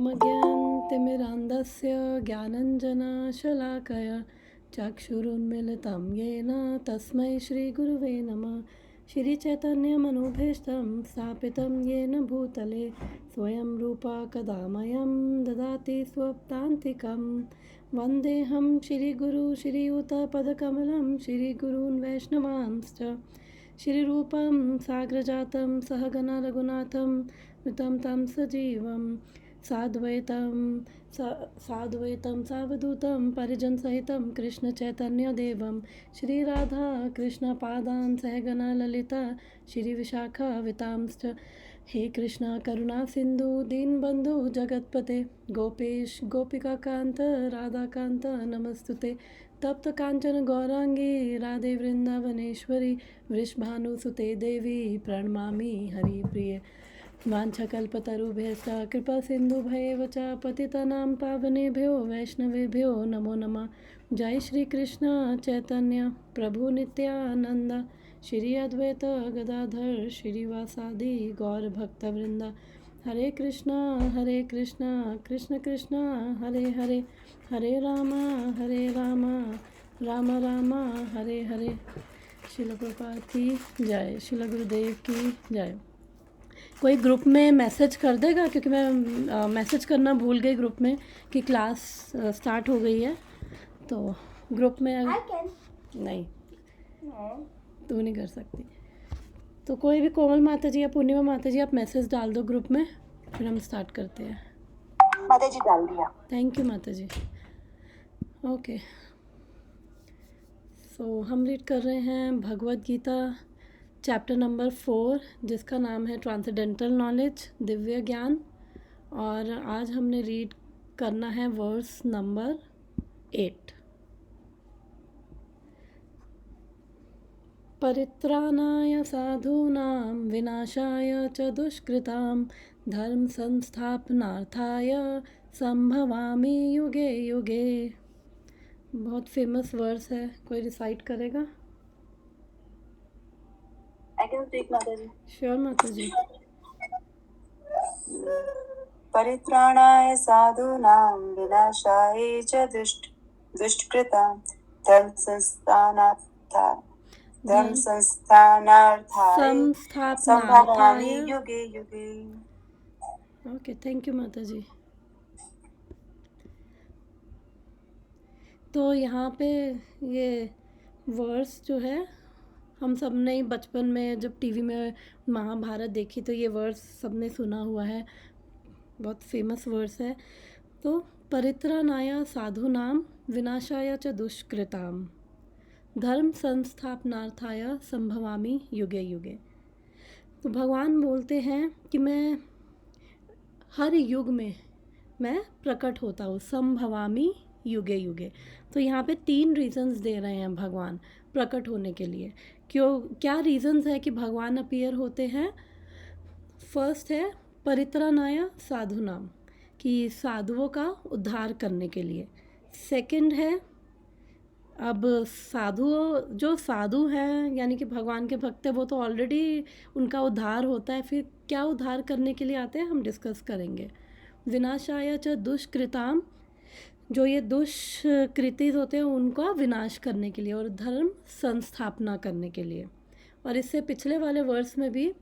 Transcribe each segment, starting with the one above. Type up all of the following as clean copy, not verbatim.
ओमज्ञानतिमिरान्धस्य ज्ञानञ्जनशलाकया चक्षुरुन्मीलितं येन तस्मै श्रीगुरुवे नमः। श्रीचैतन्यमनोभीष्टं स्थापितं येन भूतले स्वयं रूपा कदा मह्यं ददाति स्वपदान्तिकं। वन्देऽहं श्रीगुरु श्रीयुतपदकमलं श्रीगुरून् वैष्णवांश्च श्रीरूपं साग्रजातं सहगण रघुनाथं वितं तं सजीवं साद्वैतं सावधूतं परिजनसहितं कृष्णचैतन्यदेवं श्रीराधा कृष्णपादान् सहगण ललिता श्रीविशाखावितांश्च। हे कृष्ण करुणा सिंधु दीनबंधु जगतपते गोपेश गोपिकाकांत राधाकांत नमस्तुते। तप्त कांचन गौरांगी राधे वृंदावनेश्वरी वृषभानुसुते देवी प्रणमामि हरिप्रिये। वाञ्छकल्पतरुभ्यश्च कृपा सिन्धुभ्येव च पतितानां पावनेभ्यो वैष्णवेभ्यो नमो नमः। जय श्री कृष्ण चैतन्य प्रभु नित्यानंद श्री अद्वैत गदाधर श्रीवासादि गौर भक्तवृंद। हरे कृष्ण कृष्ण कृष्ण हरे हरे हरे राम राम राम हरे हरे। श्रील प्रभुपाद की जय, श्रील गुरुदेव की जय। कोई ग्रुप में मैसेज कर देगा, क्योंकि मैं मैसेज करना भूल गई ग्रुप में कि क्लास स्टार्ट हो गई है। तो ग्रुप में नहीं तू नहीं कर सकती, तो कोई भी कोमल माता जी या पूर्णिमा माता जी आप मैसेज डाल दो ग्रुप में, फिर हम स्टार्ट करते हैं। माता जी डाल दिया। थैंक यू माता जी। ओके, सो हम रीड कर रहे हैं भगवद गीता चैप्टर नंबर 4, जिसका नाम है ट्रांसेंडेंटल नॉलेज, दिव्य ज्ञान। और आज हमने रीड करना है वर्स नंबर 8। परित्राणाय साधूनां विनाशाय च दुष्कृतां धर्म संस्थापनार्थाय संभवामि युगे युगे। बहुत फेमस वर्स है, कोई रिसाइट करेगा? I can speak, माता जी। श्योर माता जी। परित्राणाय साधूनां विनाशाय च दुष्कृतां धर्म संस्थानार्थाय संभवामि युगे युगे। ओके, थैंक यू माता जी। तो यहाँ पे ये वर्स जो है, हम सब ने बचपन में जब टीवी में महाभारत देखी तो ये वर्स सबने सुना हुआ है, बहुत फेमस वर्स है। तो परित्राणाय साधूनां विनाशाय च दुष्कृतां धर्म संस्थापनार्थाय संभवामि युगे युगे। तो भगवान बोलते हैं कि मैं हर युग में मैं प्रकट होता हूँ, संभवामि युगे युगे। तो यहाँ पे 3 रीजंस दे रहे हैं भगवान प्रकट होने के लिए। क्या रीजंस है कि भगवान अपीयर होते हैं? फर्स्ट है परित्राणाय साधूनाम, कि साधुओं का उद्धार करने के लिए। सेकंड है, अब जो साधु हैं यानी कि भगवान के भक्त हैं, वो तो ऑलरेडी उनका उद्धार होता है, फिर क्या उद्धार करने के लिए आते हैं हम डिस्कस करेंगे। विनाशाय च दुष्कृताम, जो ये दुष्कृति होते हैं उनका विनाश करने के लिए, और धर्म संस्थापना करने के लिए। और इससे पिछले वाले वर्स में भी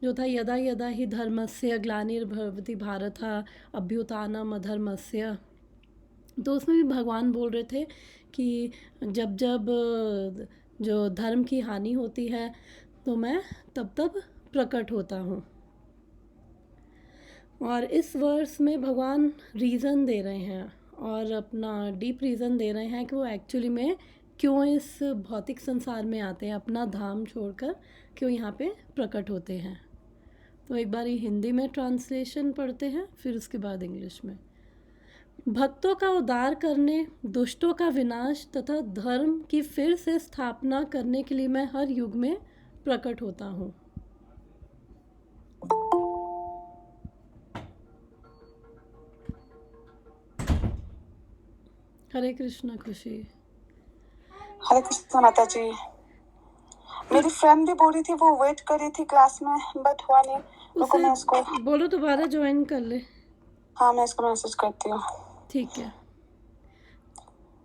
जो था यदा यदा ही धर्मस्य ग्लानिर्भवति भारत अभ्युत्थानम् अधर्मस्य, तो उसमें भी भगवान बोल रहे थे कि जब जब जो धर्म की हानि होती है तो मैं तब प्रकट होता हूँ। और इस वर्स में भगवान रीज़न दे रहे हैं और अपना डीप रीज़न दे रहे हैं कि वो एक्चुअली में क्यों इस भौतिक संसार में आते हैं, अपना धाम छोड़कर क्यों यहाँ पे प्रकट होते हैं। तो एक बार हिंदी में ट्रांसलेशन पढ़ते हैं, फिर उसके बाद इंग्लिश में। भक्तों का उद्धार करने, दुष्टों का विनाश तथा धर्म की फिर से स्थापना करने के लिए मैं हर युग में प्रकट होता हूँ। हरे कृष्णा खुशी। हरे कृष्णा माता जी। मेरी फ्रेंड भी बोल रही थी वो वेट कर रही थी क्लास में, बट हुआ नहीं। रुको मैं उसको बोलो दोबारा ज्वाइन कर ले। हाँ मैं इसको मैसेज करती हूँ। ठीक है।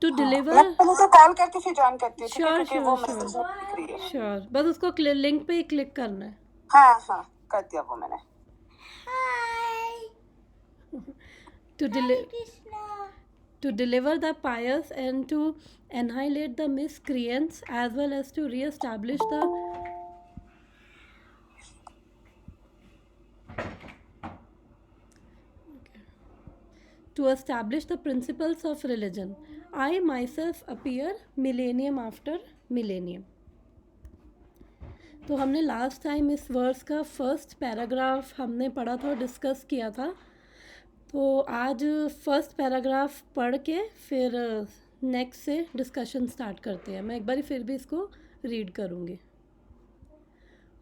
टू हाँ डिलीवर मैं पहले तो कॉल करके फिर ज्वाइन करती हूँ, ठीक है, श्योर क्योंकि श्योर वो श्योर मैसेज दिख रही है। श्योर, बस उसको लिंक पे ही क्लिक करना है। हाँ हाँ कर दिया वो मैंने। to deliver the pious and to annihilate the miscreants as well as to re-establish the principles of religion. I myself appear millennium after millennium. तो हमने लास्ट टाइम इस वर्स का फर्स्ट पैराग्राफ हमने पढ़ा था और डिस्कस किया था। तो आज फर्स्ट पैराग्राफ पढ़ के फिर नेक्स्ट से डिस्कशन स्टार्ट करते हैं। मैं एक बार फिर भी इसको रीड करूँगी।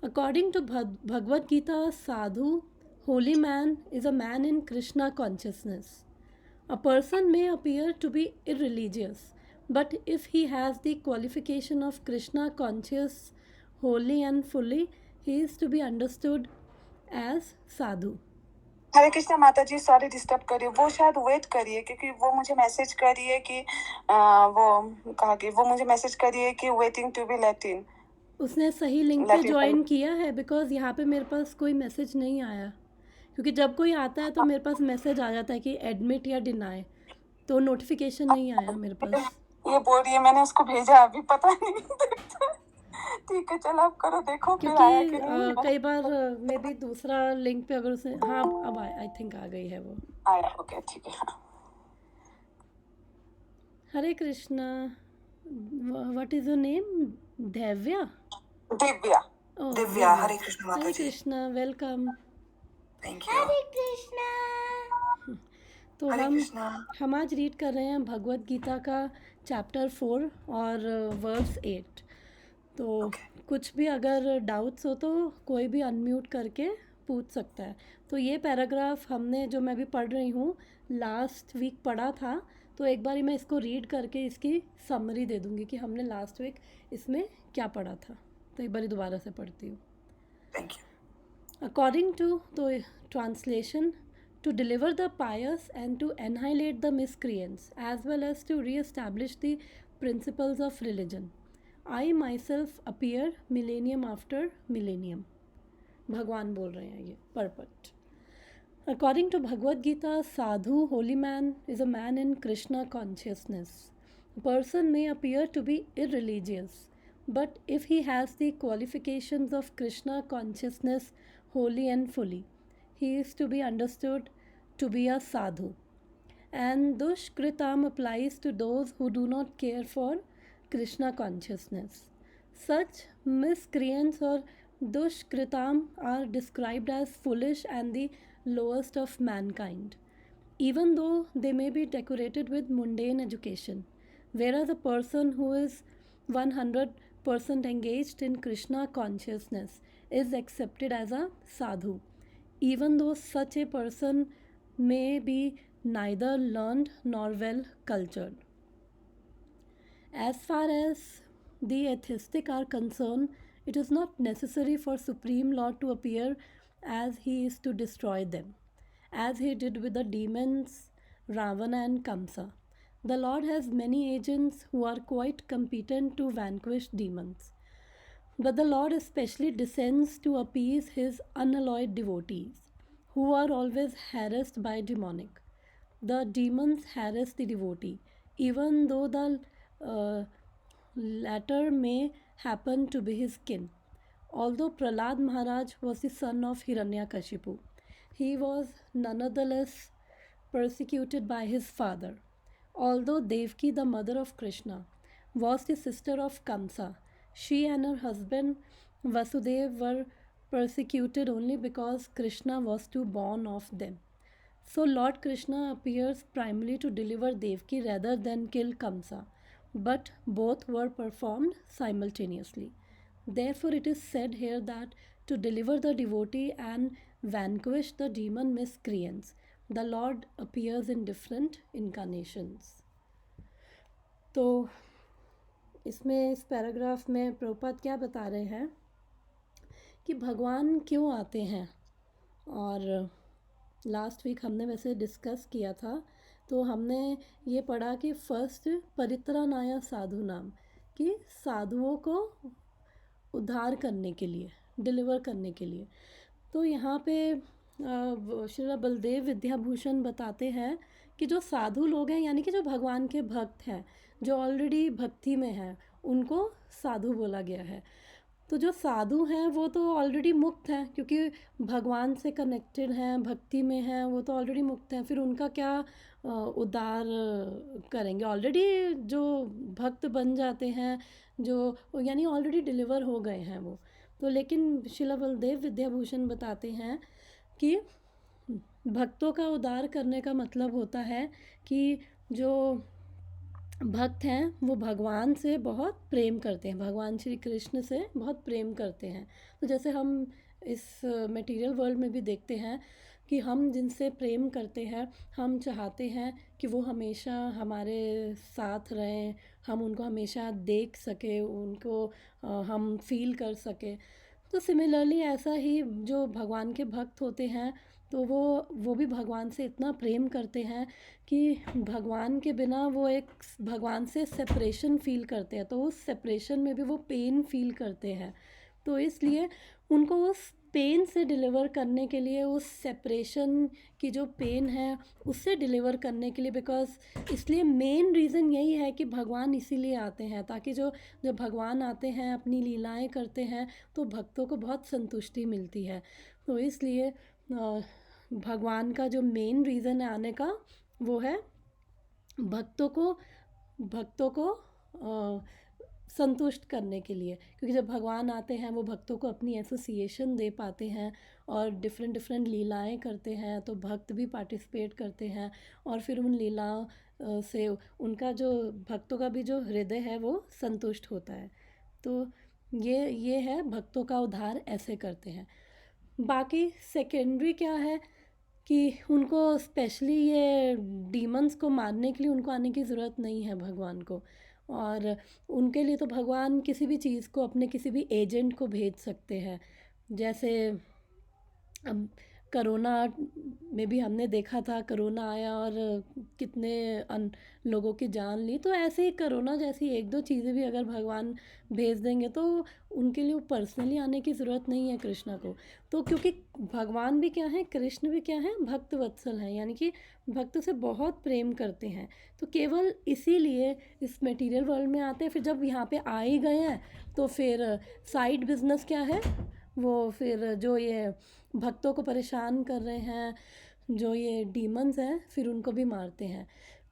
According to Bhagavad Gita, sadhu holy man is a man in Krishna consciousness. A person may appear to be irreligious, but if he has the qualification of Krishna conscious wholly and fully, he is to be understood as sadhu. हरे कृष्णा माता जी, sorry disturb कर रही हूँ। वो शायद wait करिए क्योंकि वो मुझे मैसेज कर रही है कि वो कहा कि वो मुझे मैसेज कर रही है कि वेटिंग टू बी लेट इन। उसने सही लिंक पे ज्वाइन किया है बिकॉज यहाँ पे मेरे पास कोई मैसेज नहीं आया, क्योंकि जब कोई आता है तो मेरे पास मैसेज आ जाता है कि एडमिट या डिनाई, तो नोटिफिकेशन नहीं आया मेरे पास। ये बोल रही है मैंने उसको भेजा अभी, पता नहीं ठीक है चलो आप करो, देखो फिर आया कि नहीं। कई बार मे बी दूसरा लिंक पे अगर उसे, हाँ अब आई थिंक आ गई है वो। आया, ओके ठीक है। Hare Krishna, what is your name? Divya? Divya. Oh Divya, Hare Krishna माता Hare ji. Krishna, welcome. Thank you. Hare Krishna. तो हरे कृष्णा। हम आज रीड कर रहे हैं भगवत गीता का चैप्टर 4 और वर्स 8। तो कुछ भी अगर डाउट्स हो तो कोई भी अनम्यूट करके पूछ सकता है। तो ये पैराग्राफ हमने, जो मैं भी पढ़ रही हूँ, लास्ट वीक पढ़ा था, तो एक बार मैं इसको रीड करके इसकी समरी दे दूँगी कि हमने लास्ट वीक इसमें क्या पढ़ा था। तो एक बार दोबारा से पढ़ती हूँ। Thank you. अकॉर्डिंग टू तो translation, to deliver the pious and to annihilate the miscreants as well as to re-establish the principles of religion. I myself appear millennium after millennium. भगवान बोल रहे हैं ये purport. According to Bhagavad Gita, sadhu, holy man, is a man in Krishna consciousness. A person may appear to be irreligious, but if he has the qualifications of Krishna consciousness wholly and fully, he is to be understood to be a sadhu. And dushkritam applies to those who do not care for Krishna consciousness. Such miscreants or dushkritam are described as foolish and the lowest of mankind, even though they may be decorated with mundane education, whereas a person who is 100% engaged in Krishna consciousness is accepted as a sadhu, even though such a person may be neither learned nor well cultured. As far as the atheistic are concerned, it is not necessary for Supreme Lord to appear as he is to destroy them, as he did with the demons Ravana and Kamsa. The Lord has many agents who are quite competent to vanquish demons. But the Lord especially descends to appease his unalloyed devotees, who are always harassed by demonic. The demons harass the devotee, even though the latter may happen to be his kin. Although Prahlad Maharaj was the son of Hiranyakashipu, he was nonetheless persecuted by his father. Although Devki, the mother of Krishna, was the sister of Kamsa, she and her husband Vasudev were persecuted only because Krishna was too born of them. So Lord Krishna appears primarily to deliver Devki rather than kill Kamsa, but both were performed simultaneously. Therefore, it is said here that to deliver the devotee and vanquish the demon miscreants, the Lord appears in different incarnations. तो इसमें इस paragraph में प्रभुपाद क्या बता रहे हैं कि भगवान क्यों आते हैं और लास्ट वीक हमने वैसे डिस्कस किया था, तो हमने ये पढ़ा कि फर्स्ट परित्राणाय साधु नाम, कि साधुओं को उद्धार करने के लिए, डिलीवर करने के लिए। तो यहाँ पे श्री बलदेव विद्याभूषण बताते हैं कि जो साधु लोग हैं, यानी कि जो भगवान के भक्त हैं, जो ऑलरेडी भक्ति में हैं, उनको साधु बोला गया है। तो जो साधु हैं वो तो ऑलरेडी मुक्त हैं, क्योंकि भगवान से कनेक्टेड हैं, भक्ति में हैं, वो तो ऑलरेडी मुक्त हैं। फिर उनका क्या उद्धार करेंगे? ऑलरेडी जो भक्त बन जाते हैं, जो यानी ऑलरेडी डिलीवर हो गए हैं वो। तो लेकिन श्रील बलदेव विद्याभूषण बताते हैं कि भक्तों का उद्धार करने का मतलब होता है कि जो भक्त हैं वो भगवान से बहुत प्रेम करते हैं, भगवान श्री कृष्ण से बहुत प्रेम करते हैं। तो जैसे हम इस मटेरियल वर्ल्ड में भी देखते हैं कि हम जिनसे प्रेम करते हैं, हम चाहते हैं कि वो हमेशा हमारे साथ रहें, हम उनको हमेशा देख सके, उनको हम फील कर सके। तो सिमिलरली ऐसा ही जो भगवान के भक्त होते हैं, तो वो भी भगवान से इतना प्रेम करते हैं कि भगवान के बिना वो एक भगवान से सेपरेशन फ़ील करते हैं। तो उस सेपरेशन में भी वो पेन फ़ील करते हैं। तो इसलिए उनको उस पेन से डिलीवर करने के लिए, उस सेपरेशन की जो पेन है उससे डिलीवर करने के लिए, बिकॉज़ इसलिए मेन रीज़न यही है कि भगवान इसीलिए आते हैं, ताकि जब भगवान आते हैं, अपनी लीलाएं करते हैं, तो भक्तों को बहुत संतुष्टि मिलती है। तो इसलिए भगवान का जो मेन रीज़न है आने का, वो है भक्तों को संतुष्ट करने के लिए। क्योंकि जब भगवान आते हैं, वो भक्तों को अपनी एसोसिएशन दे पाते हैं और डिफरेंट डिफरेंट लीलाएं करते हैं, तो भक्त भी पार्टिसिपेट करते हैं, और फिर उन लीलाओं से उनका जो भक्तों का भी जो हृदय है वो संतुष्ट होता है। तो ये है भक्तों का उद्धार ऐसे करते हैं। बाकी सेकेंडरी क्या है कि उनको स्पेशली ये डीमंस को मारने के लिए उनको आने की ज़रूरत नहीं है भगवान को, और उनके लिए तो भगवान किसी भी चीज़ को, अपने किसी भी एजेंट को भेज सकते हैं। जैसे अब करोना में भी हमने देखा था, करोना आया और कितने लोगों की जान ली। तो ऐसे ही करोना जैसी एक दो चीज़ें भी अगर भगवान भेज देंगे, तो उनके लिए पर्सनली आने की ज़रूरत नहीं है कृष्णा को। तो क्योंकि भगवान भी क्या है, कृष्ण भी क्या है, भक्त वत्सल हैं, यानी कि भक्तों से बहुत प्रेम करते हैं। तो केवल इसीलिए इस मटेरियल वर्ल्ड में आते हैं। फिर जब यहाँ पे आ ही गए हैं, तो फिर साइड बिजनेस क्या है, वो फिर जो ये भक्तों को परेशान कर रहे हैं, जो ये डीमंस हैं, फिर उनको भी मारते हैं।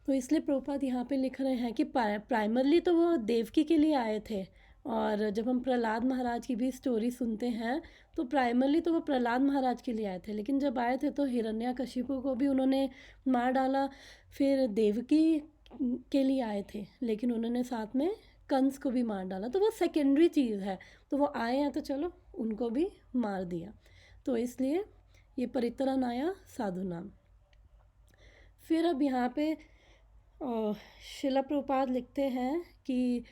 तो इसलिए प्रभुपाद यहाँ पे लिख रहे हैं कि प्राइमरली तो वो देवकी के लिए आए थे, और जब हम प्रहलाद महाराज की भी स्टोरी सुनते हैं, तो प्राइमरली तो वो प्रहलाद महाराज के लिए आए थे, लेकिन जब आए थे तो हिरण्यकशिपु को भी उन्होंने मार डाला। फिर देवकी के लिए आए थे, लेकिन उन्होंने साथ में कंस को भी मार डाला। तो वो सेकेंडरी चीज़ है, तो वो आए हैं तो चलो उनको भी मार दिया। तो इसलिए ये परित्राणाय साधु नाम। फिर अब यहाँ पे शिला प्रभुपाद लिखते हैं कि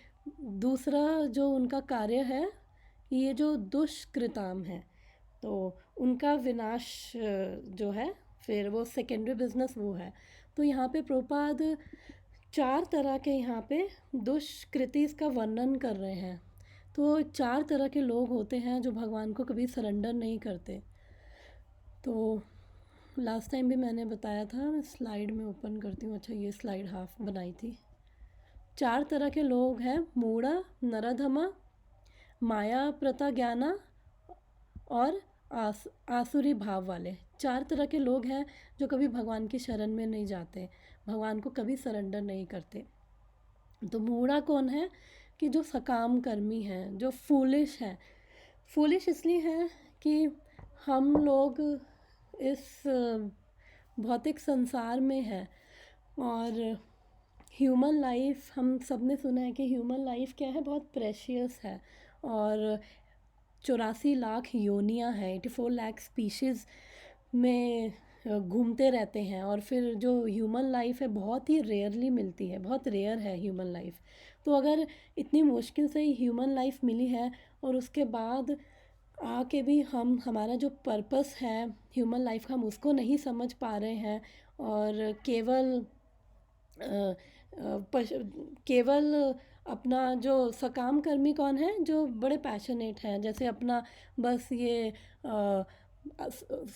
दूसरा जो उनका कार्य है, ये जो दुष्कृताम है, तो उनका विनाश जो है, फिर वो सेकेंडरी बिजनेस वो है। तो यहाँ पे प्रभुपाद 4 तरह के यहाँ पे दुष्कृतिस का वर्णन कर रहे हैं। तो 4 तरह के लोग होते हैं जो भगवान को कभी सरेंडर नहीं करते। तो लास्ट टाइम भी मैंने बताया था, मैं स्लाइड में ओपन करती हूँ। अच्छा, ये स्लाइड हाफ बनाई थी। 4 तरह के लोग हैं, मूढ़ा, नराधमा, माया प्रताज्ञाना और आसुरी भाव वाले। 4 तरह के लोग हैं जो कभी भगवान की शरण में नहीं जाते, भगवान को कभी सरेंडर नहीं करते। तो मूढ़ा कौन है? कि जो सकाम कर्मी हैं, जो फूलिश हैं। फूलिश इसलिए हैं कि हम लोग इस भौतिक संसार में हैं, और ह्यूमन लाइफ, हम सब ने सुना है कि ह्यूमन लाइफ क्या है, बहुत प्रेशियस है, और 84 लाख योनियाँ हैं, 84 लाख स्पीशीज़ में घूमते रहते हैं। और फिर जो ह्यूमन लाइफ है बहुत ही रेयरली मिलती है, बहुत रेयर है ह्यूमन लाइफ। तो अगर इतनी मुश्किल से ही ह्यूमन लाइफ मिली है, और उसके बाद आके भी हम हमारा जो पर्पस है ह्यूमन लाइफ का, हम उसको नहीं समझ पा रहे हैं और केवल अ, केवल अपना जो सकाम कर्मी कौन है, जो बड़े पैशनेट हैं, जैसे अपना बस ये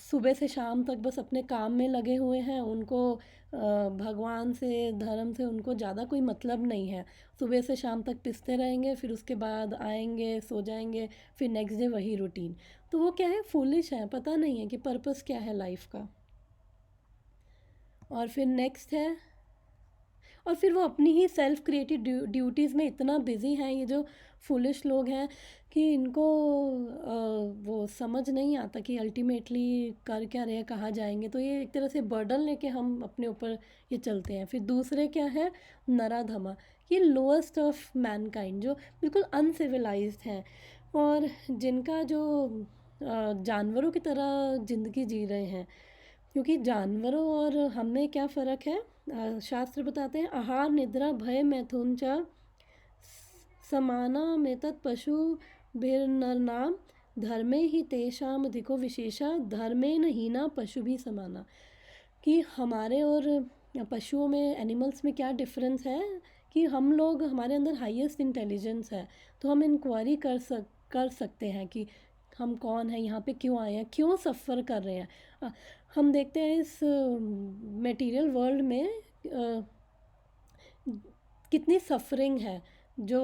सुबह से शाम तक बस अपने काम में लगे हुए हैं, उनको भगवान से धर्म से उनको ज़्यादा कोई मतलब नहीं है। सुबह से शाम तक पिसते रहेंगे, फिर उसके बाद आएंगे, सो जाएंगे, फिर नेक्स्ट डे वही रूटीन। तो वो क्या है, फूलिश है, पता नहीं है कि पर्पस क्या है लाइफ का। और फिर नेक्स्ट है, और फिर वो अपनी ही सेल्फ क्रिएटेड ड्यूटीज़ में इतना बिजी हैं ये जो फुलिश लोग हैं कि इनको वो समझ नहीं आता कि अल्टीमेटली कर क्या रहे हैं, कहाँ जाएंगे। तो ये एक तरह से बर्डन लेके हम अपने ऊपर ये चलते हैं। फिर दूसरे क्या है, नराधमा, ये लोएस्ट ऑफ मैनकाइंड, जो बिल्कुल अनसिविलाइज्ड हैं और जिनका जो जानवरों की तरह ज़िंदगी जी रहे हैं। क्योंकि जानवरों और हमें क्या फ़र्क है, शास्त्र बताते हैं, आहार निद्रा भय मैथुन च समाना मेतत् पशु भिर्नरनाम धर्मे ही तेषाम अधिको विशेषा धर्मे न हीना पशु भी समाना। कि हमारे और पशुओं में, एनिमल्स में क्या डिफरेंस है कि हम लोग, हमारे अंदर हाईएस्ट इंटेलिजेंस है, तो हम इंक्वायरी कर सकते हैं कि हम कौन है, यहाँ पे क्यों आए हैं, क्यों सफ़र कर रहे हैं। हम देखते हैं इस मटेरियल वर्ल्ड में कितनी सफरिंग है। जो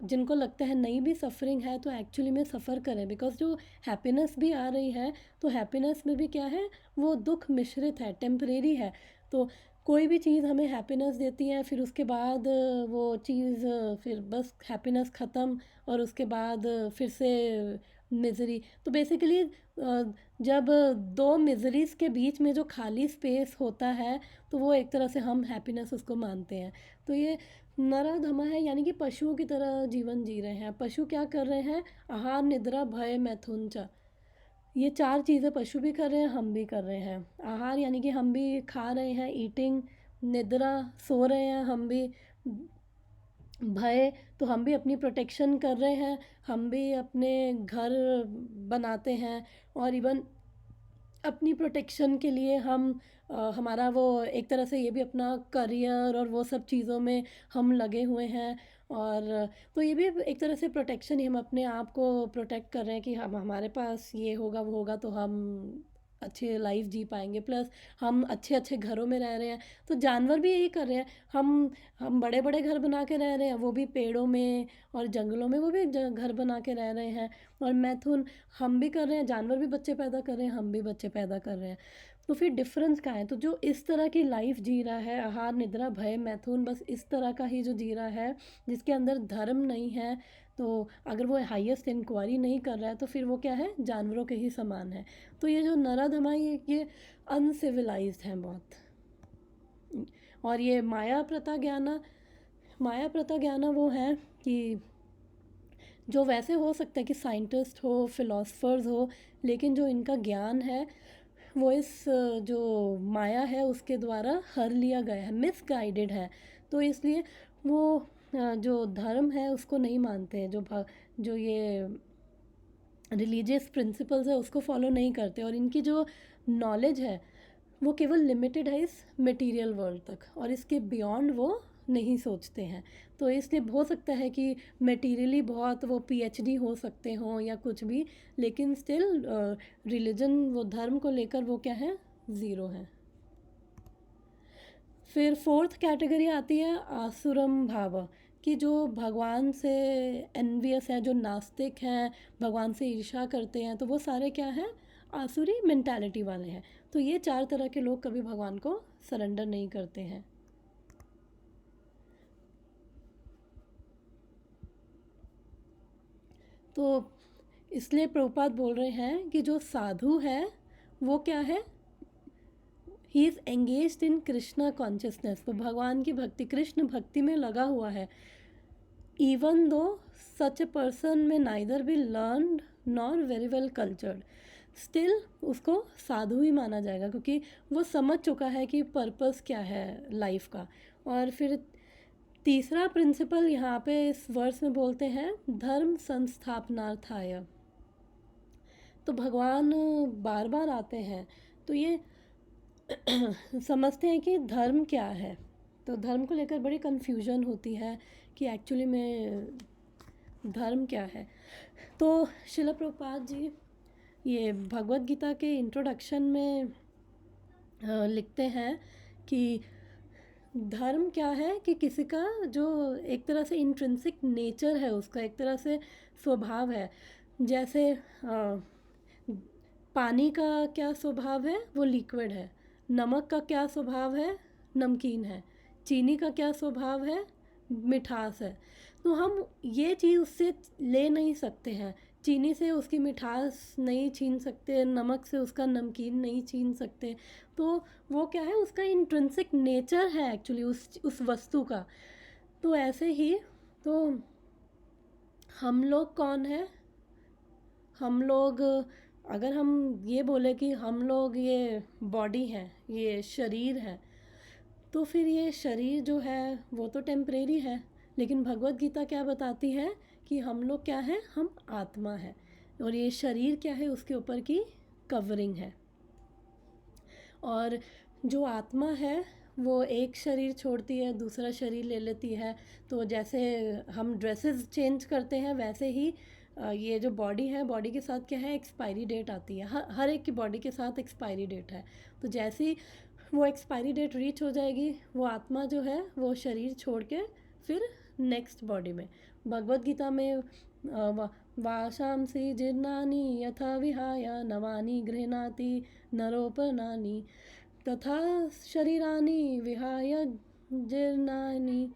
जिनको लगता है नहीं भी सफरिंग है, तो एक्चुअली में सफ़र करें, बिकॉज जो हैप्पीनेस भी आ रही है, तो हैप्पीनेस में भी क्या है, वो दुख मिश्रित है, टेम्परेरी है। तो कोई भी चीज़ हमें हैप्पीनेस देती है, फिर उसके बाद वो चीज़, फिर बस हैप्पीनेस ख़त्म और उसके बाद फिर से मिज़री। तो बेसिकली जब दो मिज़रीज़ के बीच में जो खाली स्पेस होता है, तो वो एक तरह से हम हैप्पीनेस उसको मानते हैं। तो ये नराधमा है, यानी कि पशुओं की तरह जीवन जी रहे हैं। पशु क्या कर रहे हैं, आहार निद्रा भय मैथुन च, ये चार चीज़ें पशु भी कर रहे हैं, हम भी कर रहे हैं। आहार यानी कि हम भी खा रहे हैं, ईटिंग। निद्रा, सो रहे हैं हम भी। भय, तो हम भी अपनी प्रोटेक्शन कर रहे हैं, हम भी अपने घर बनाते हैं। और इवन अपनी प्रोटेक्शन के लिए हम हमारा वो एक तरह से ये भी अपना करियर और वो सब चीज़ों में हम लगे हुए हैं। और तो ये भी एक तरह से प्रोटेक्शन ही, हम अपने आप को प्रोटेक्ट कर रहे हैं कि हम, हमारे पास ये होगा वो होगा तो हम अच्छी लाइफ जी पाएंगे, प्लस हम अच्छे अच्छे घरों में रह रहे हैं। तो जानवर भी यही कर रहे हैं, हम बड़े बड़े घर बना के रह रहे हैं, वो भी पेड़ों में और जंगलों में वो भी घर बना के रह रहे हैं। और मैथुन हम भी कर रहे हैं, जानवर भी बच्चे पैदा कर रहे हैं, हम भी बच्चे पैदा कर रहे हैं। तो फिर डिफरेंस क्या है, तो जो इस तरह की लाइफ जी रहा है, आहार निद्रा भय मैथुन, बस इस तरह का ही जो जी रहा है, जिसके अंदर धर्म नहीं है, तो अगर वो हाईएस्ट इंक्वायरी नहीं कर रहा है, तो फिर वो क्या है, जानवरों के ही समान है। तो ये जो नराधमा, ये अनसिविलाइज्ड हैं बहुत। और ये माया प्रता ज्ञाना वो है कि जो वैसे हो सकता है कि साइंटिस्ट हो, फिलोसफर्स हो, लेकिन जो इनका ज्ञान है वो इस जो माया है उसके द्वारा हर लिया गया है, मिसगाइडेड है। तो इसलिए वो जो धर्म है उसको नहीं मानते हैं, जो ये रिलीजियस प्रिंसिपल्स है उसको फॉलो नहीं करते, और इनकी जो नॉलेज है वो केवल लिमिटेड है इस मटेरियल वर्ल्ड तक, और इसके बियॉन्ड वो नहीं सोचते हैं। तो इसलिए हो सकता है कि मटेरियली बहुत वो पीएचडी हो सकते हों या कुछ भी, लेकिन स्टिल रिलीजन, वो धर्म को लेकर वो क्या है, ज़ीरो है। फिर फोर्थ कैटेगरी आती है आसुरम भाव, कि जो भगवान से एनवियस है, जो नास्तिक हैं, भगवान से ईर्ष्या करते हैं, तो वो सारे क्या हैं, आसुरी मेंटालिटी वाले हैं। तो ये चार तरह के लोग कभी भगवान को सरेंडर नहीं करते हैं। तो इसलिए प्रभुपाद बोल रहे हैं कि जो साधु है वो क्या है, he is engaged in Krishna consciousness, वो भगवान की भक्ति, कृष्ण भक्ति में लगा हुआ है। Even though such a person may neither be learned nor very well cultured, still उसको साधु ही माना जाएगा, क्योंकि वो समझ चुका है कि पर्पस क्या है लाइफ का। और फिर तीसरा प्रिंसिपल यहाँ पे इस वर्स में बोलते हैं, धर्म संस्थापनार्थाय, तो भगवान बार बार आते हैं। तो ये समझते हैं कि धर्म क्या है। तो धर्म को लेकर बड़ी कन्फ्यूजन होती है कि एक्चुअली में धर्म क्या है। तो शिला प्रभुपाद जी ये भगवत गीता के इंट्रोडक्शन में लिखते हैं कि धर्म क्या है कि किसी का जो एक तरह से इंट्रिंसिक नेचर है, उसका एक तरह से स्वभाव है। जैसे पानी का क्या स्वभाव है, वो लिक्विड है। नमक का क्या स्वभाव है, नमकीन है। चीनी का क्या स्वभाव है, मिठास है। तो हम ये चीज़ उससे ले नहीं सकते हैं। चीनी से उसकी मिठास नहीं छीन सकते, नमक से उसका नमकीन नहीं छीन सकते। तो वो क्या है, उसका इंट्रिंसिक नेचर है एक्चुअली उस वस्तु का। तो ऐसे ही तो हम लोग कौन है, हम लोग अगर हम ये बोले कि हम लोग ये बॉडी है, ये शरीर है, तो फिर ये शरीर जो है वो तो टेम्परेरी है। लेकिन भगवत गीता क्या बताती है कि हम लोग क्या है, हम आत्मा है। और ये शरीर क्या है, उसके ऊपर की कवरिंग है। और जो आत्मा है वो एक शरीर छोड़ती है, दूसरा शरीर ले लेती है। तो जैसे हम ड्रेसेस चेंज करते हैं, वैसे ही ये जो बॉडी है, बॉडी के साथ क्या है, एक्सपायरी डेट आती है। हर एक की बॉडी के साथ एक्सपायरी डेट है। तो जैसे ही वो एक्सपायरी डेट रीच हो जाएगी, वो आत्मा जो है वो शरीर छोड़ के फिर नेक्स्ट बॉडी में। भगवत गीता में वाशांसी जीर्णानि यथा विहाय नवानि गृह्णाति नरोपराणि तथा शरीरानि विहाय जीर्णानि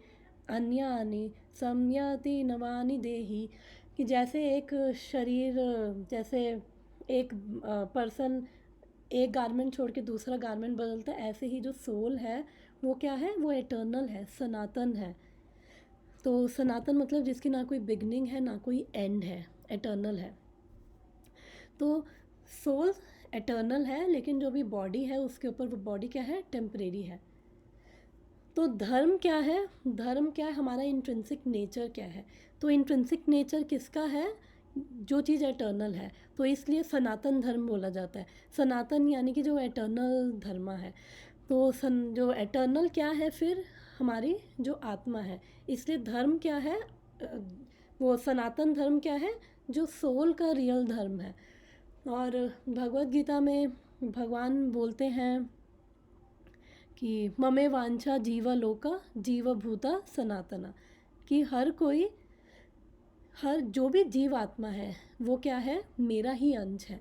अन्यानि संयाति नवानि देहि। कि जैसे एक शरीर, जैसे एक पर्सन एक गारमेंट छोड़ के दूसरा गारमेंट बदलता है, ऐसे ही जो सोल है वो क्या है, वो एटर्नल है, सनातन है। तो सनातन मतलब जिसकी ना कोई बिगनिंग है ना कोई एंड है, एटर्नल है। तो सोल एटर्नल है, लेकिन जो भी बॉडी है उसके ऊपर वो बॉडी क्या है, टेम्परेरी है। तो धर्म क्या है, धर्म क्या है, हमारा इंट्रिंसिक नेचर क्या है। तो इंट्रिंसिक नेचर किसका है, जो चीज़ एटर्नल है। तो इसलिए सनातन धर्म बोला जाता है। सनातन यानी कि जो एटर्नल धर्म है। तो जो एटर्नल क्या है, फिर हमारी जो आत्मा है। इसलिए धर्म क्या है, वो सनातन धर्म क्या है, जो सोल का रियल धर्म है। और भगवत गीता में भगवान बोलते हैं कि ममे वांछा जीवलोका जीवभूता सनातना, कि हर कोई, हर जो भी जीव आत्मा है वो क्या है, मेरा ही अंश है।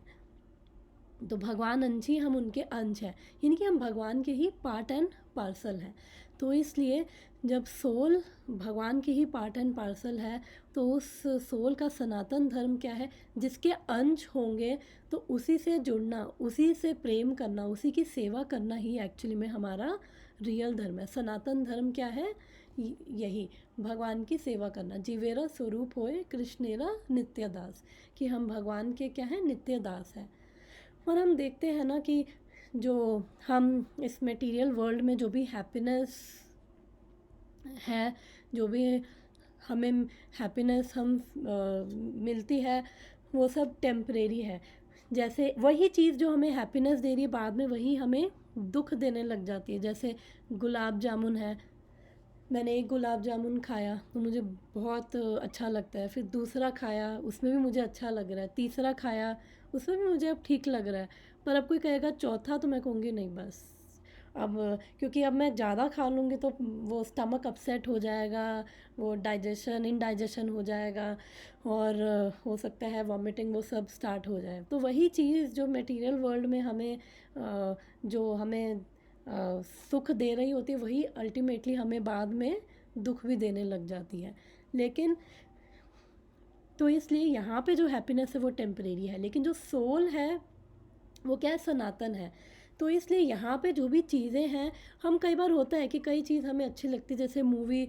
तो भगवान अंश ही, हम उनके अंश हैं, यानी कि हम भगवान के ही पार्ट एंड पार्सल हैं। तो इसलिए जब सोल भगवान के ही पार्ट एंड पार्सल है, तो उस सोल का सनातन धर्म क्या है, जिसके अंश होंगे तो उसी से जुड़ना, उसी से प्रेम करना, उसी की सेवा करना ही एक्चुअली में हमारा रियल धर्म है। सनातन धर्म क्या है, यही भगवान की सेवा करना। जीवेरा स्वरूप होए कृष्णेरा नित्य दास, कि हम भगवान के क्या है, नित्य दास हैं। और हम देखते हैं ना कि जो हम इस मटेरियल वर्ल्ड में जो भी हैप्पीनेस है, जो भी हमें हैप्पीनेस मिलती है, वो सब टेम्परेरी है। जैसे वही चीज़ जो हमें हैप्पीनेस दे रही है, बाद में वही हमें दुख देने लग जाती है। जैसे गुलाब जामुन है, मैंने एक गुलाब जामुन खाया तो मुझे बहुत अच्छा लगता है, फिर दूसरा खाया उसमें भी मुझे अच्छा लग रहा है, तीसरा खाया उसमें भी मुझे अब ठीक लग रहा है। पर अब कोई कहेगा चौथा, तो मैं कहूँगी नहीं बस अब, क्योंकि अब मैं ज़्यादा खा लूँगी तो वो स्टमक अपसेट हो जाएगा, वो डाइजेशन इनडाइजेशन हो जाएगा, और हो सकता है वॉमिटिंग, वो सब स्टार्ट हो जाए। तो वही चीज़ जो मटेरियल वर्ल्ड में हमें जो हमें सुख दे रही होती है, वही अल्टीमेटली हमें बाद में दुख भी देने लग जाती है। लेकिन तो इसलिए यहाँ पे जो हैप्पीनेस है वो टेम्परेरी है, लेकिन जो सोल है वो क्या है, सनातन है। तो इसलिए यहाँ पे जो भी चीज़ें हैं, हम कई बार होता है कि कई चीज़ हमें अच्छी लगती है, जैसे मूवी,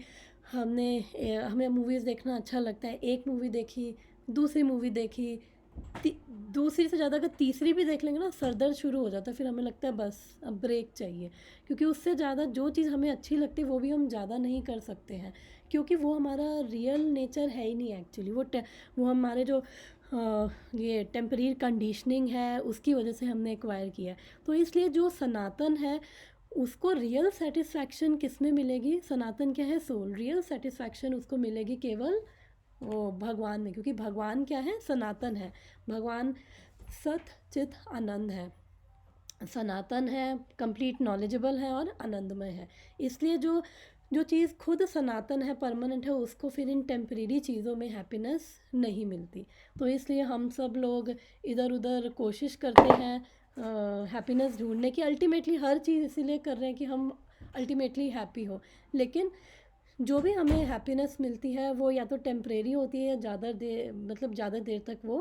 हमें मूवीज़ देखना अच्छा लगता है, एक मूवी देखी, दूसरी मूवी देखी, दूसरी से ज़्यादा अगर तीसरी भी देख लेंगे ना, सर दर्द शुरू हो जाता है, फिर हमें लगता है बस अब ब्रेक चाहिए। क्योंकि उससे ज़्यादा जो चीज़ हमें अच्छी लगती है वो भी हम ज़्यादा नहीं कर सकते हैं, क्योंकि वो हमारा रियल नेचर है ही नहीं एक्चुअली। वो हमारे जो ये टेम्परेरी कंडीशनिंग है, उसकी वजह से हमने एक्वायर किया है। तो इसलिए जो सनातन है उसको रियल सेटिस्फैक्शन किस में मिलेगी? सनातन क्या है? सोल। रियल सेटिस्फैक्शन उसको मिलेगी केवल वो भगवान में, क्योंकि भगवान क्या है? सनातन है। भगवान सत चित आनंद है, सनातन है, कंप्लीट नॉलेजेबल है और आनंदमय है। इसलिए जो जो चीज़ खुद सनातन है, परमानेंट है, उसको फिर इन टेम्परेरी चीज़ों में हैप्पीनेस नहीं मिलती। तो इसलिए हम सब लोग इधर उधर कोशिश करते हैं हैप्पीनेस ढूंढने की। अल्टीमेटली हर चीज़ इसीलिए कर रहे हैं कि हम अल्टीमेटली हैप्पी हो, लेकिन जो भी हमें हैप्पीनेस मिलती है वो या तो टेम्परेरी होती है, ज़्यादा देर मतलब ज़्यादा देर तक वो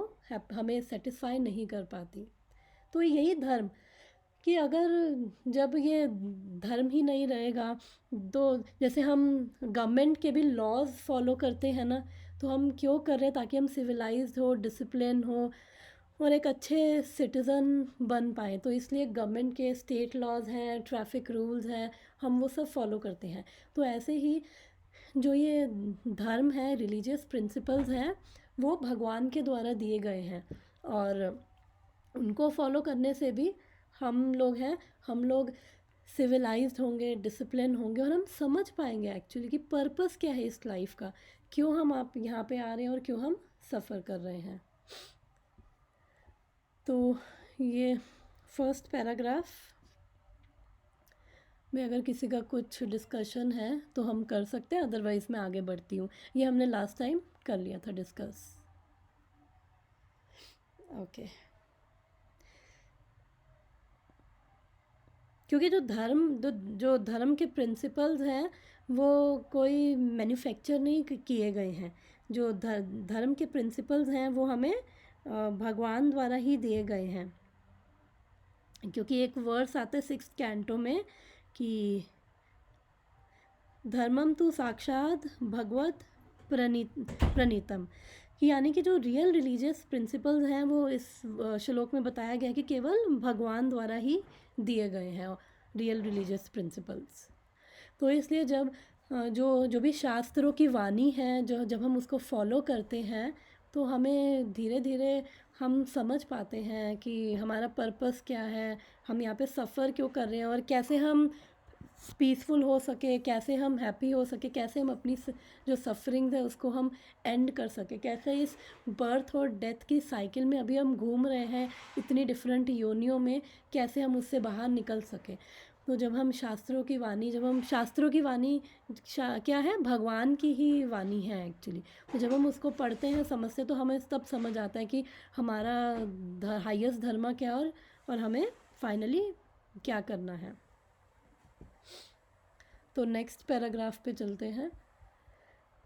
हमें सेटिस्फाई नहीं कर पाती। तो यही धर्म कि अगर जब ये धर्म ही नहीं रहेगा, तो जैसे हम गवर्नमेंट के भी लॉज फॉलो करते हैं ना, तो हम क्यों कर रहे हैं? ताकि हम सिविलाइज्ड हो, डिसिप्लिन हो और एक अच्छे सिटीज़न बन पाएँ। तो इसलिए गवर्नमेंट के स्टेट लॉज हैं, ट्रैफिक रूल्स हैं, हम वो सब फॉलो करते हैं। तो ऐसे ही जो ये धर्म है, रिलीजियस प्रिंसिपल्स हैं, वो भगवान के द्वारा दिए गए हैं और उनको फॉलो करने से भी हम लोग हैं, हम लोग सिविलाइज्ड होंगे, डिसिप्लिन होंगे और हम समझ पाएंगे एक्चुअली कि पर्पस क्या है इस लाइफ का, क्यों हम आप यहाँ पे आ रहे हैं और क्यों हम सफ़र कर रहे हैं। तो ये फर्स्ट पैराग्राफ में अगर किसी का कुछ डिस्कशन है तो हम कर सकते हैं, अदरवाइज़ मैं आगे बढ़ती हूँ। ये हमने लास्ट टाइम कर लिया था डिस्कस। ओके। क्योंकि जो धर्म के प्रिंसिपल्स हैं वो कोई मैन्युफैक्चर नहीं किए गए हैं। जो धर्म के प्रिंसिपल्स हैं वो हमें भगवान द्वारा ही दिए गए हैं। क्योंकि एक वर्स आता है 6th कैंटो में कि धर्मम तो साक्षात भगवत प्रणीतम, कि यानी कि जो रियल रिलीजियस प्रिंसिपल्स हैं वो इस श्लोक में बताया गया है कि केवल भगवान द्वारा ही दिए गए हैं रियल रिलीजियस प्रिंसिपल्स। तो इसलिए जब जो भी शास्त्रों की वाणी है, जब हम उसको फॉलो करते हैं तो हमें धीरे धीरे हम समझ पाते हैं कि हमारा पर्पस क्या है, हम यहाँ पे सफ़र क्यों कर रहे हैं और कैसे हम पीसफुल हो सके, कैसे हम हैप्पी हो सके, कैसे हम अपनी जो सफरिंग्स है उसको हम एंड कर सके, कैसे इस बर्थ और डेथ की साइकिल में अभी हम घूम रहे हैं इतनी डिफरेंट योनियों में, कैसे हम उससे बाहर निकल सके। तो जब हम शास्त्रों की वाणी क्या है? भगवान की ही वाणी है एक्चुअली। तो जब हम उसको पढ़ते हैं, समझते हैं, तो हमें तब समझ आता है कि हमारा हाईएस्ट धर्म क्या है और हमें फाइनली क्या करना है। तो नेक्स्ट पैराग्राफ पे चलते हैं।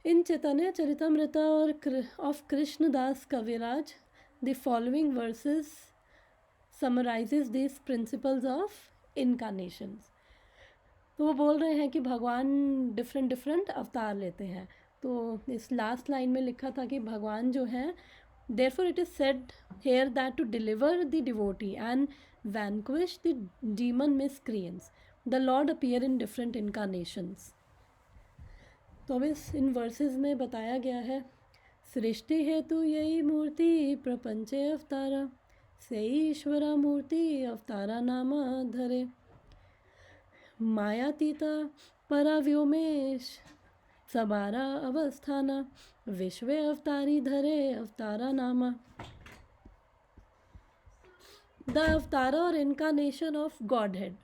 इन चैतन्य चरितमृता और of Krishnadas Kaviraj the following versus summarises this principles of incarnations. तो वो बोल रहे हैं कि भगवान डिफरेंट अवतार लेते हैं। तो इस लास्ट लाइन में लिखा था कि भगवान जो है, therefore it is said here that to deliver the devotee and vanquish the demon miscreants the Lord appear in different incarnations। तो अब इन वर्सेस में बताया गया है, सृष्टि हेतु यही मूर्ति प्रपंचे अवतारा, से ईश्वरा मूर्ति अवतारा नाम धरे, मायातीता पराव्योमेश सबारा अवस्थाना, विश्वे अवतारी धरे अवतारा नामा। The avatar or incarnation of Godhead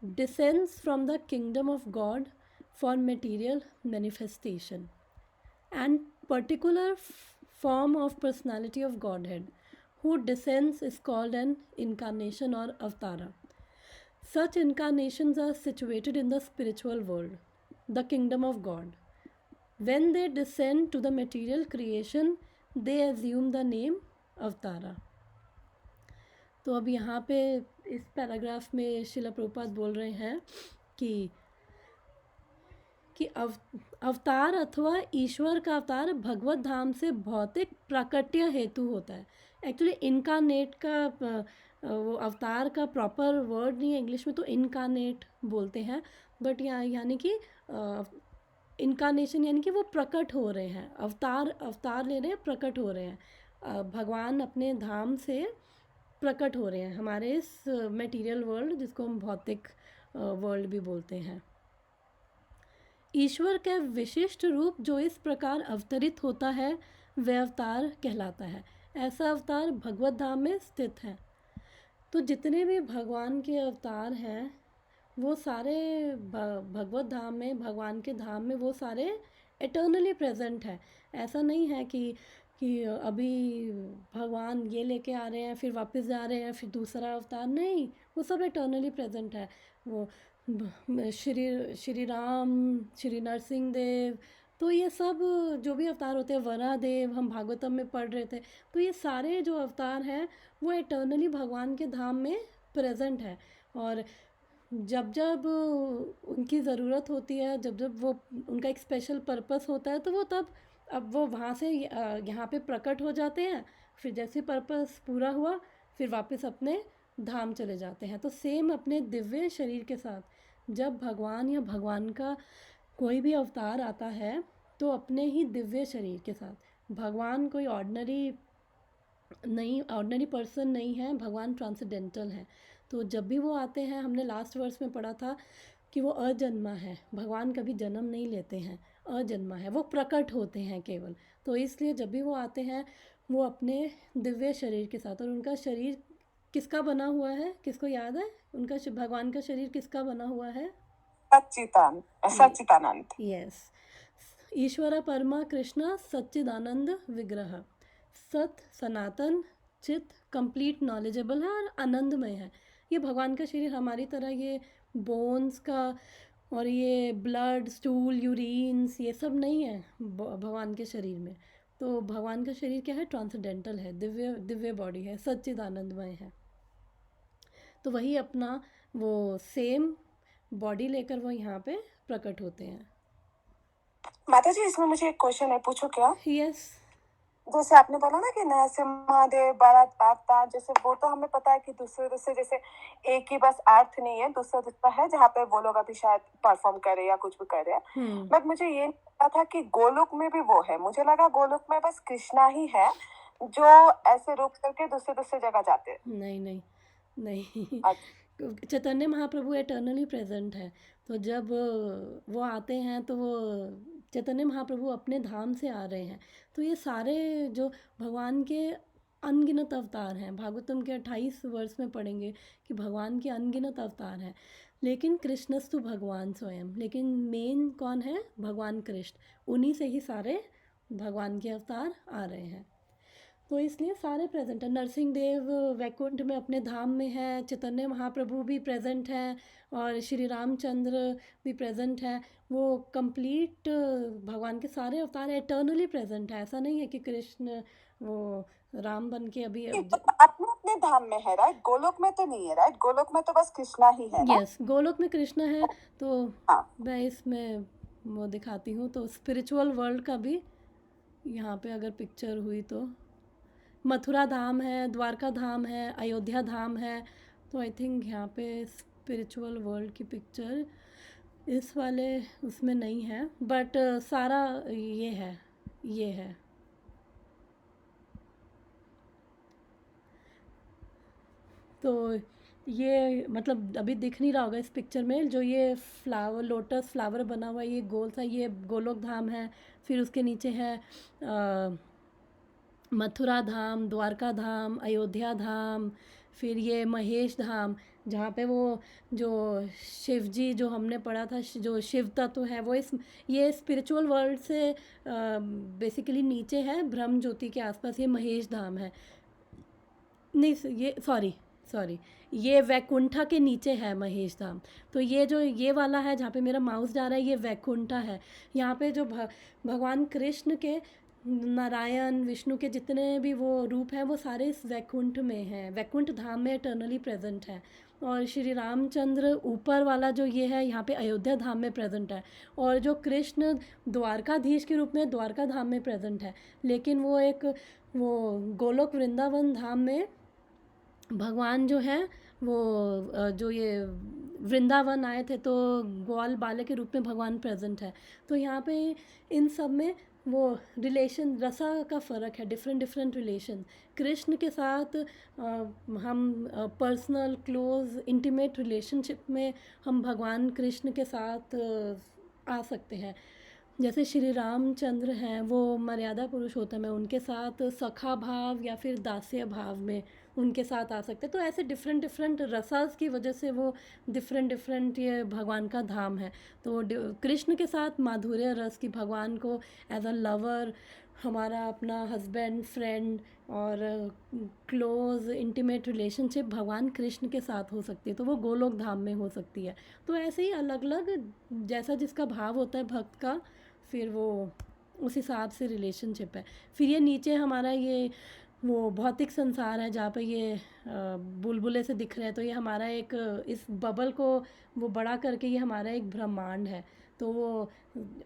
descends from the kingdom of God for material manifestation, and particular form of personality of Godhead who descends is called an incarnation or avatara. Such incarnations are situated in the spiritual world, the kingdom of God. When they descend to the material creation, they assume the name avatara। तो अब यहाँ पे इस paragraph में श्रील प्रभुपाद बोल रहे हैं कि अवतार अथवा ईश्वर का अवतार भगवत धाम से भौतिक प्राकट्य हेतु होता है। एक्चुअली इनकारनेट का वो अवतार का प्रॉपर वर्ड नहीं है इंग्लिश में, तो इनकारनेट बोलते हैं, बट यानी कि इनकारनेशन यानी कि वो प्रकट हो रहे हैं, अवतार ले रहे हैं, प्रकट हो रहे हैं। भगवान अपने धाम से प्रकट हो रहे हैं हमारे इस मटेरियल वर्ल्ड, जिसको हम भौतिक वर्ल्ड भी बोलते हैं। ईश्वर का विशिष्ट रूप जो इस प्रकार अवतरित होता है वह अवतार कहलाता है। ऐसा अवतार भगवत धाम में स्थित है। तो जितने भी भगवान के अवतार हैं वो सारे भगवत धाम में, भगवान के धाम में, वो सारे एटर्नली प्रेजेंट है। ऐसा नहीं है कि अभी भगवान ये लेके आ रहे हैं फिर वापस जा रहे हैं फिर दूसरा अवतार, नहीं, वो सब एटर्नली प्रेजेंट है। वो श्री राम, श्री नरसिंह देव, तो ये सब जो भी अवतार होते हैं, वरादेव, हम भागवतम में पढ़ रहे थे, तो ये सारे जो अवतार हैं वो एटर्नली भगवान के धाम में प्रेजेंट है। और जब जब उनकी ज़रूरत होती है, जब जब वो उनका एक स्पेशल पर्पस होता है, तो वो तब अब वो वहाँ से यहाँ पे प्रकट हो जाते हैं। फिर जैसे पर्पस पूरा हुआ फिर वापस अपने धाम चले जाते हैं। तो सेम अपने दिव्य शरीर के साथ जब भगवान या भगवान का कोई भी अवतार आता है तो अपने ही दिव्य शरीर के साथ, भगवान कोई ऑर्डिनरी पर्सन नहीं है, भगवान ट्रांसेंडेंटल है। तो जब भी वो आते हैं, हमने लास्ट वर्स में पढ़ा था कि वो अजन्मा है, भगवान कभी जन्म नहीं लेते हैं, अजन्मा है, वो प्रकट होते हैं केवल। तो इसलिए जब भी वो आते हैं वो अपने दिव्य शरीर के साथ, और उनका शरीर किसका बना हुआ है, किसको याद है? उनका भगवान का शरीर किसका बना हुआ है? सच्चिदानंद। यस, ईश्वर परमा कृष्ण सच्चिदानंद विग्रह, सत, सनातन, चित, कंप्लीट नॉलेजेबल है और आनंदमय है। ये भगवान का शरीर हमारी तरह ये बोन्स का और ये ब्लड, स्टूल, यूरिन्स, ये सब नहीं है भगवान के शरीर में। तो भगवान का शरीर क्या है? ट्रांसेंडेंटल है, दिव्य दिव्य बॉडी है, सच्चिदानंदमय है। तो वही अपना वो सेम बॉडी लेकर वो यहाँ पे प्रकट होते हैं। माता जी, इसमें मुझे एक क्वेश्चन है, पूछो क्या? यस। जैसे आपने बोला ना कि नरसिम्हा बारात अवतार, जैसे वो तो हमें पता है कि दूसरे दूसरे, जैसे एक ही बस अर्थ नहीं है, दूसरा दूसरा है जहाँ पे वो लोग अभी शायद परफॉर्म करे या कुछ भी करे। बट मुझे ये नहीं पता था कि गोलोक में भी वो है। मुझे लगा गोलोक में बस कृष्णा ही है जो ऐसे रूप करके दूसरे दूसरे जगह जाते हैं। नहीं नहीं नहीं, अच्छा। चैतन्य महाप्रभु एटर्नली प्रेजेंट है। तो जब वो आते हैं तो वो चैतन्य महाप्रभु अपने धाम से आ रहे हैं। तो ये सारे जो भगवान के अनगिनत अवतार हैं, भागवतम के 28 वर्ष में पढ़ेंगे कि भगवान के अनगिनत अवतार हैं, लेकिन कृष्णस्तु भगवान स्वयं, लेकिन मेन कौन है? भगवान कृष्ण, उन्हीं से ही सारे भगवान के अवतार आ रहे हैं। तो इसलिए सारे प्रेजेंट हैं। नरसिंह देव वैकुंठ में अपने धाम में है, चैतन्य महाप्रभु भी प्रेजेंट हैं, और श्री रामचंद्र भी प्रेजेंट हैं। वो कंप्लीट भगवान के सारे अवतार एटर्नली प्रेजेंट है। ऐसा नहीं है कि कृष्ण वो राम बन के अभी तो अपने अपने धाम में है, राइट? गोलोक में तो नहीं है, राइट? गोलोक में तो बस कृष्णा ही है ना? यस, गोलोक में कृष्ण है। तो हाँ। मैं इसमें वो दिखाती हूँ, तो स्पिरिचुअल वर्ल्ड का भी यहाँ पे अगर पिक्चर हुई तो मथुरा धाम है, द्वारका धाम है, अयोध्या धाम है। तो आई थिंक यहाँ पे स्पिरिचुअल वर्ल्ड की पिक्चर इस वाले उसमें नहीं है, बट सारा ये है। तो ये मतलब अभी दिख नहीं रहा होगा इस पिक्चर में, जो ये फ्लावर, लोटस फ्लावर बना हुआ है, ये गोल सा, ये गोलोक धाम है। फिर उसके नीचे है मथुरा धाम, द्वारका धाम, अयोध्या धाम, फिर ये महेश धाम, जहाँ पे वो जो शिव जी जो हमने पढ़ा था, जो शिव तत्व है, वो ये स्पिरिचुअल वर्ल्ड से बेसिकली नीचे है, ब्रह्म ज्योति के आसपास, ये महेश धाम है। नहीं, ये सॉरी, ये वैकुंठा के नीचे है महेश धाम। तो ये जो ये वाला है जहाँ पे मेरा माउस जा रहा है, ये वैकुंठा है। यहाँ पे जो भगवान कृष्ण के, नारायण, विष्णु के जितने भी वो रूप हैं वो सारे इस वैकुंठ में हैं, वैकुंठ धाम में एटर्नली प्रेजेंट है। और श्री रामचंद्र ऊपर वाला जो ये है, यहाँ पे अयोध्या धाम में प्रेजेंट है। और जो कृष्ण द्वारकाधीश के रूप में द्वारका धाम में प्रेजेंट है, लेकिन वो गोलोक वृंदावन धाम में भगवान जो है वो जो ये वृंदावन आए थे तो ग्वाल बाले के रूप में भगवान प्रेजेंट है। तो यहाँ पे इन सब में वो रिलेशन रसा का फ़र्क है, डिफरेंट डिफरेंट रिलेशन। कृष्ण के साथ हम पर्सनल क्लोज इंटीमेट रिलेशनशिप में हम भगवान कृष्ण के साथ आ सकते हैं। जैसे श्री रामचंद्र हैं, वो मर्यादा पुरुषोत्तम है, उनके साथ सखा भाव या फिर दास्य भाव में उनके साथ आ सकते हैं। तो ऐसे डिफरेंट डिफरेंट रसास की वजह से वो डिफरेंट डिफरेंट ये भगवान का धाम है। तो कृष्ण के साथ माधुर्य रस की भगवान को एज अ लवर, हमारा अपना हस्बैंड, फ्रेंड और क्लोज इंटीमेट रिलेशनशिप भगवान कृष्ण के साथ हो सकती है, तो वो गोलोक धाम में हो सकती है। तो ऐसे ही अलग अलग जैसा जिसका भाव होता है भक्त का, फिर वो उस हिसाब से रिलेशनशिप है। फिर ये नीचे हमारा ये वो भौतिक संसार है जहाँ पे ये बुलबुले से दिख रहे हैं, तो ये हमारा एक इस बबल को वो बड़ा करके ये हमारा एक ब्रह्मांड है। तो वो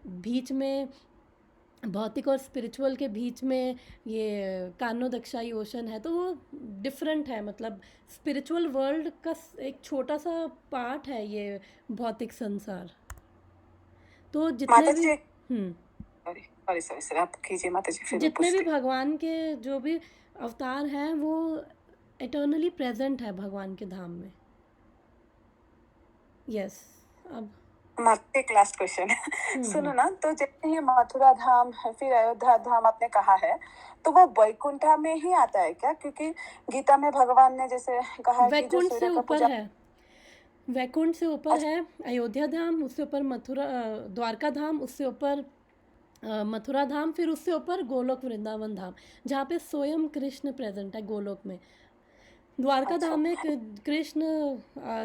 बीच में भौतिक और स्पिरिचुअल के बीच में ये कान्नोदक्षाई ओशन है, तो वो डिफरेंट है। मतलब स्पिरिचुअल वर्ल्ड का एक छोटा सा पार्ट है ये भौतिक संसार। तो जितने माता भी जी, हम्म सॉरी सॉरी सॉरी सर, आप कीजिए माता जी, फिर मैं जितने भी पूछती हूँ। भगवान के जो भी अवतार हैं वो एटर्नली प्रेजेंट है भगवान के धाम में। यस। अब माता एक लास्ट क्वेश्चन सुनो हम्म ना, तो जैसे ये मथुरा धाम फिर अयोध्या धाम आपने कहा है, तो वो वैकुंठा में ही आता है क्या? क्योंकि गीता में भगवान ने जैसे कहा है कि जो वैकुंठ से सूर्य का ऊपर पूजा। है, वैकुंठ से ऊपर है अयोध्या धाम, उससे ऊपर मथुरा द्वारका धाम, उससे ऊपर मथुरा धाम, फिर उससे ऊपर गोलोक वृंदावन धाम, जहाँ पे स्वयं कृष्ण प्रेजेंट है गोलोक में। द्वारका अच्छा। धाम में कृष्ण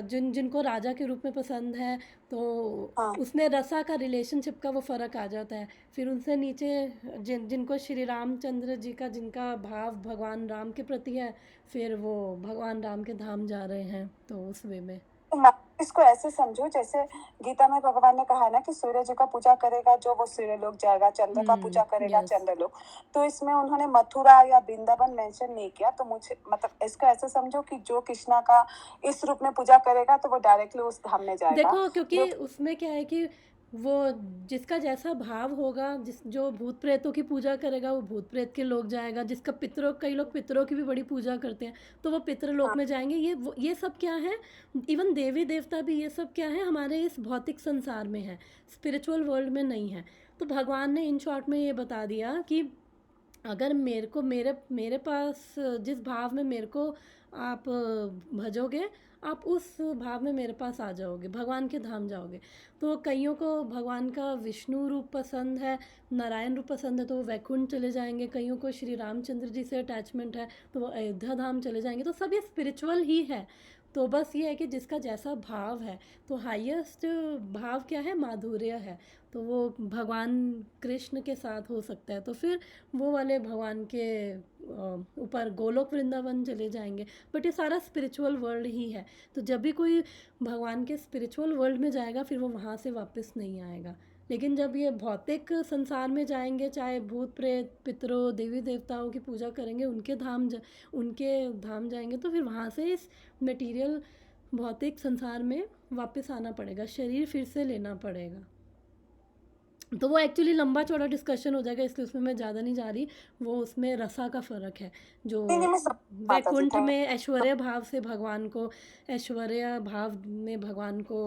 जिनको राजा के रूप में पसंद है, तो हाँ। उसमें रसा का रिलेशनशिप का वो फ़र्क आ जाता है। फिर उनसे नीचे जिनको श्री रामचंद्र जी का जिनका भाव भगवान राम के प्रति है, फिर वो भगवान राम के धाम जा रहे हैं, तो उस वे में। तो मैं इसको ऐसे समझो, जैसे गीता में भगवान ने कहा है ना कि सूर्य जी का पूजा करेगा जो वो सूर्य लोक जाएगा, चंद्र का पूजा करेगा यस। चंद्र लोक। तो इसमें उन्होंने मथुरा या वृंदावन मेंशन नहीं किया, तो मुझे मतलब इसको ऐसे समझो कि जो कृष्णा का इस रूप में पूजा करेगा तो वो डायरेक्टली उस धाम में जाएगा। देखो, क्योंकि जो उसमें क्या है कि वो जिसका जैसा भाव होगा, जिस जो भूत प्रेतों की पूजा करेगा वो भूत प्रेत के लोग जाएगा, जिसका पितरों, कई लोग पितरों की भी बड़ी पूजा करते हैं तो वो पितृ लोक हाँ, में जाएंगे। ये सब क्या है, इवन देवी देवता भी, ये सब क्या है हमारे इस भौतिक संसार में है, स्पिरिचुअल वर्ल्ड में नहीं है। तो भगवान ने इन शॉर्ट में ये बता दिया कि अगर मेरे को मेरे मेरे पास जिस भाव में मेरे को आप भजोगे, आप उस भाव में मेरे पास आ जाओगे, भगवान के धाम जाओगे। तो कईयों को भगवान का विष्णु रूप पसंद है, नारायण रूप पसंद है, तो वो वैकुंठ चले जाएंगे। कईयों को श्री रामचंद्र जी से अटैचमेंट है तो वो अयोध्या धाम चले जाएंगे। तो सब ये स्पिरिचुअल ही है। तो बस ये है कि जिसका जैसा भाव है, तो हाईएस्ट भाव क्या है, माधुर्य है, तो वो भगवान कृष्ण के साथ हो सकता है। तो फिर वो वाले भगवान के ऊपर गोलोक वृंदावन चले जाएंगे। बट ये सारा स्पिरिचुअल वर्ल्ड ही है। तो जब भी कोई भगवान के स्पिरिचुअल वर्ल्ड में जाएगा फिर वो वहाँ से वापस नहीं आएगा। लेकिन जब ये भौतिक संसार में जाएंगे, चाहे भूत प्रेत पितरों देवी देवताओं की पूजा करेंगे, उनके धाम जाएंगे, तो फिर वहाँ से इस मटेरियल भौतिक संसार में वापस आना पड़ेगा, शरीर फिर से लेना पड़ेगा। तो वो एक्चुअली लंबा चौड़ा डिस्कशन हो जाएगा, इसलिए उसमें मैं ज़्यादा नहीं जा रही। वो उसमें रसा का फ़र्क है। जो नहीं नहीं, मैं सब माता जी वैकुंठ थैंक। में ऐश्वर्य भाव से भगवान को, ऐश्वर्य भाव में भगवान को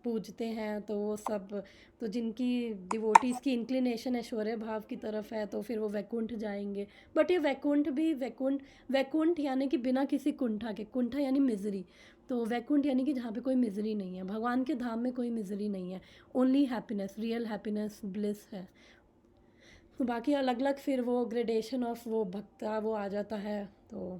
पूजते हैं, तो वो सब, तो जिनकी डिवोटीज़ की इंक्लिनेशन ऐश्वर्य भाव की तरफ है तो फिर वो वैकुंठ जाएंगे। बट ये वैकुंठ भी वैकुंठ यानी कि बिना किसी कुंठा के, कुंठा यानी मिजरी, तो वैकुंठ यानी कि जहाँ पे कोई मिजरी नहीं है। भगवान के धाम में कोई मिजरी नहीं है, only happiness, real happiness, bliss है। तो बाकी अलग अलग फिर वो ग्रेडेशन ऑफ वो भक्ता वो आ जाता है, तो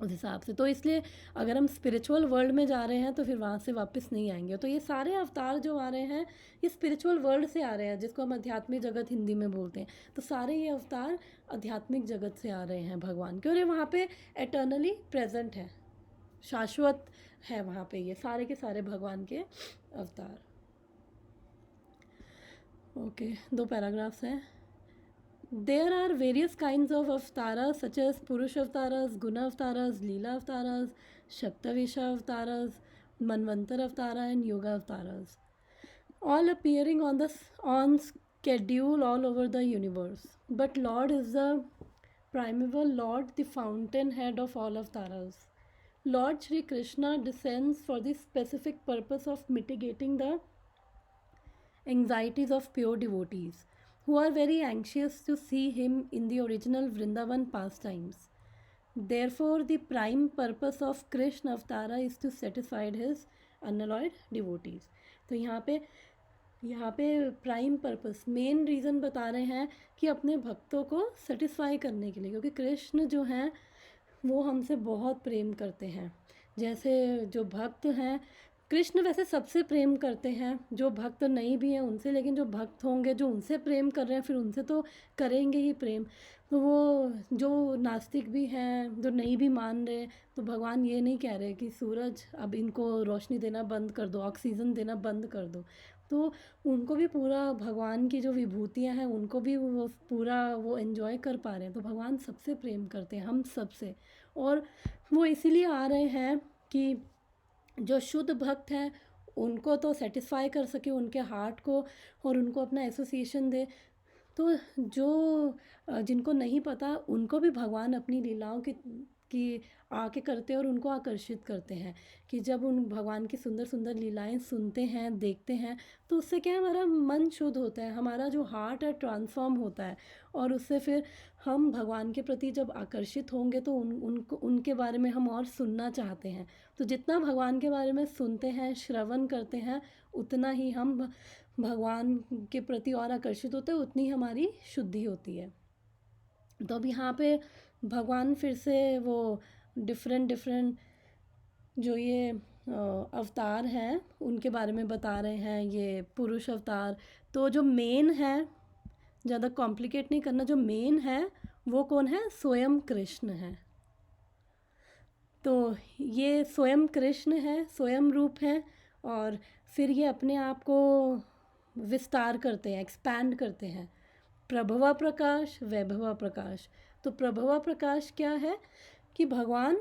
उस हिसाब से। तो इसलिए अगर हम स्पिरिचुअल वर्ल्ड में जा रहे हैं तो फिर वहाँ से वापस नहीं आएंगे। तो ये सारे अवतार जो आ रहे हैं ये स्पिरिचुअल वर्ल्ड से आ रहे हैं, जिसको हम आध्यात्मिक जगत हिंदी में बोलते हैं। तो सारे ये अवतार आध्यात्मिक जगत से आ रहे हैं भगवान के, और ये वहाँ पे एटर्नली प्रेजेंट है, शाश्वत है वहाँ पे ये सारे के सारे भगवान के अवतार। ओके, 2 पैराग्राफ्स हैं। There are various kinds of avatars such as Purush avatars, Guna avatars, Leela avatars, Shaktavisha avatars, Manvantar avatara and Yoga avatars, all appearing on schedule all over the universe. But Lord is the primeval Lord, the fountainhead of all avatars. Lord Shri Krishna descends for the specific purpose of mitigating the anxieties of pure devotees who are very anxious to see him in the original Vrindavan pastimes. Therefore, the prime purpose of Krishna Avatara is to satisfy his unalloyed devotees. तो यहाँ पे prime purpose main reason बता रहे हैं कि अपने भक्तों को सेटिस्फाई करने के लिए, क्योंकि कृष्ण जो हैं वो हमसे बहुत प्रेम करते हैं. जैसे जो भक्त हैं, कृष्ण वैसे सबसे प्रेम करते हैं, जो भक्त नहीं भी हैं उनसे, लेकिन जो भक्त होंगे जो उनसे प्रेम कर रहे हैं फिर उनसे तो करेंगे ही प्रेम. तो वो जो नास्तिक भी हैं, जो नहीं भी मान रहे, तो भगवान ये नहीं कह रहे कि सूरज अब इनको रोशनी देना बंद कर दो, ऑक्सीजन देना बंद कर दो. तो उनको भी पूरा भगवान की जो विभूतियाँ हैं उनको भी वो पूरा वो एंजॉय कर पा रहे हैं. तो भगवान सबसे प्रेम करते हैं, हम सबसे. और वो इसीलिए आ रहे हैं कि जो शुद्ध भक्त हैं उनको तो सेटिस्फाई कर सके उनके हार्ट को, और उनको अपना एसोसिएशन दे. तो जो जिनको नहीं पता उनको भी भगवान अपनी लीलाओं की आके करते हैं और उनको आकर्षित करते हैं कि जब उन भगवान की सुंदर सुंदर लीलाएं सुनते हैं, देखते हैं, तो उससे क्या है, हमारा मन शुद्ध होता है, हमारा जो हार्ट है ट्रांसफॉर्म होता है. और उससे फिर हम भगवान के प्रति जब आकर्षित होंगे तो उनके बारे में हम और सुनना चाहते हैं. तो जितना भगवान के बारे में सुनते हैं, श्रवण करते हैं, उतना ही हम भगवान के प्रति और आकर्षित होते हैं, उतनी हमारी शुद्धि होती है. तो अब यहाँ पे भगवान फिर से वो डिफरेंट जो ये अवतार हैं उनके बारे में बता रहे हैं. ये पुरुष अवतार, तो जो मेन है, ज़्यादा कॉम्प्लिकेट नहीं करना, जो मेन है वो कौन है, स्वयं कृष्ण है. तो ये स्वयं कृष्ण है, स्वयं रूप है. और फिर ये अपने आप को विस्तार करते हैं, एक्सपैंड करते हैं. प्रभवा प्रकाश, वैभवा प्रकाश. तो प्रभवा प्रकाश क्या है कि भगवान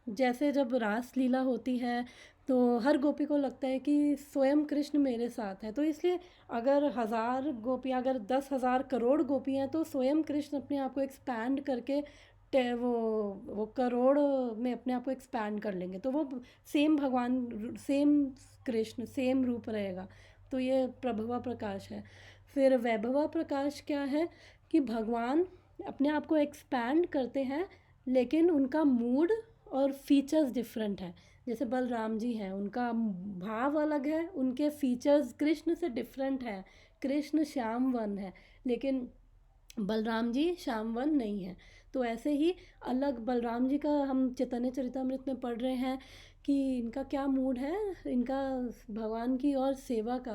जैसे जब रास लीला होती है तो हर गोपी को लगता है कि स्वयं कृष्ण मेरे साथ है. तो इसलिए अगर 1000 गोपियाँ, अगर 10,000 करोड़ गोपियाँ, तो स्वयं कृष्ण अपने आप को एक्सपैंड करके वो करोड़ में अपने आप को एक्सपैंड कर लेंगे. तो वो सेम भगवान, सेम कृष्ण, सेम रूप रहेगा. तो ये प्रभवा प्रकाश है. फिर वैभवा प्रकाश क्या है कि भगवान अपने आप को एक्सपैंड करते हैं, लेकिन उनका मूड और फीचर्स डिफरेंट है. जैसे बलराम जी हैं, उनका भाव अलग है, उनके फीचर्स कृष्ण से डिफरेंट है. कृष्ण श्यामवन है, लेकिन बलराम जी श्यामवन नहीं है. तो ऐसे ही अलग बलराम जी का हम चैतन्य चरितामृत में पढ़ रहे हैं कि इनका क्या मूड है, इनका भगवान की और सेवा का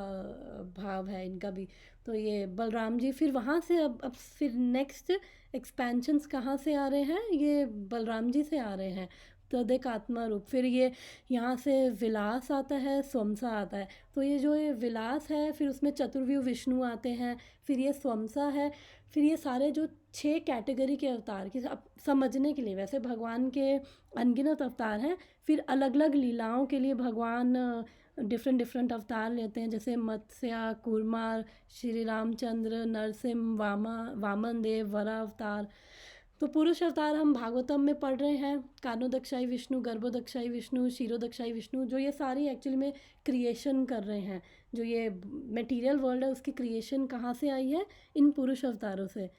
भाव है इनका भी. तो ये बलराम जी फिर वहाँ से अब फिर नेक्स्ट एक्सपेंशंस कहाँ से आ रहे हैं, ये बलराम जी से आ रहे हैं. तदेक आत्मा रूप. फिर ये यहाँ से विलास आता है, स्वमसा आता है. तो ये जो ये विलास है, फिर उसमें चतुर्व्यूह विष्णु आते हैं, फिर ये स्वमसा है. फिर ये सारे जो 6 कैटेगरी के अवतार की अब समझने के लिए, वैसे भगवान के अनगिनत अवतार हैं, फिर अलग अलग लीलाओं के लिए भगवान डिफरेंट अवतार लेते हैं. जैसे मत्स्य, कूर्मा, श्री रामचंद्र, नरसिंह, वामन देव, वरा अवतार. तो पुरुष अवतार हम भागवतम में पढ़ रहे हैं, कानोदक्षाई विष्णु, गर्भोदक्षाई विष्णु, क्षीरोदक्षाई विष्णु, जो ये सारी एक्चुअली में क्रिएशन कर रहे हैं. जो ये मटेरियल वर्ल्ड है उसकी क्रिएशन कहाँ से आई है, इन पुरुष अवतारों से.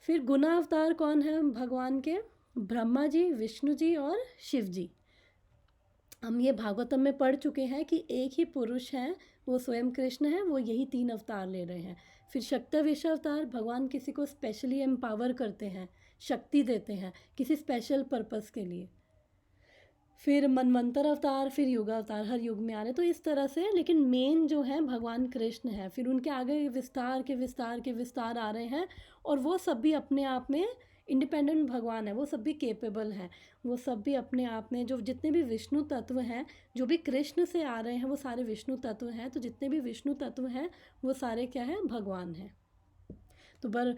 फिर गुना अवतार कौन है भगवान के, ब्रह्मा जी, विष्णु जी और शिव जी. हम ये भागवतम में पढ़ चुके हैं कि एक ही पुरुष हैं, वो स्वयं कृष्ण हैं, वो यही 3 अवतार ले रहे हैं. फिर शक्तविश अवतार, भगवान किसी को स्पेशली एम्पावर करते हैं, शक्ति देते हैं किसी स्पेशल पर्पस के लिए. फिर मनवंतर अवतार, फिर युग अवतार, हर युग में आ रहे हैं. तो इस तरह से, लेकिन मेन जो है भगवान कृष्ण है. फिर उनके आगे विस्तार आ रहे हैं, और वो सब भी अपने आप में इंडिपेंडेंट भगवान है, वो सब भी केपेबल हैं, वो सब भी अपने आप में, जो जितने भी विष्णु तत्व हैं, जो भी कृष्ण से आ रहे हैं वो सारे विष्णु तत्व हैं. तो जितने भी विष्णु तत्व हैं वो सारे क्या हैं, भगवान हैं. तो पर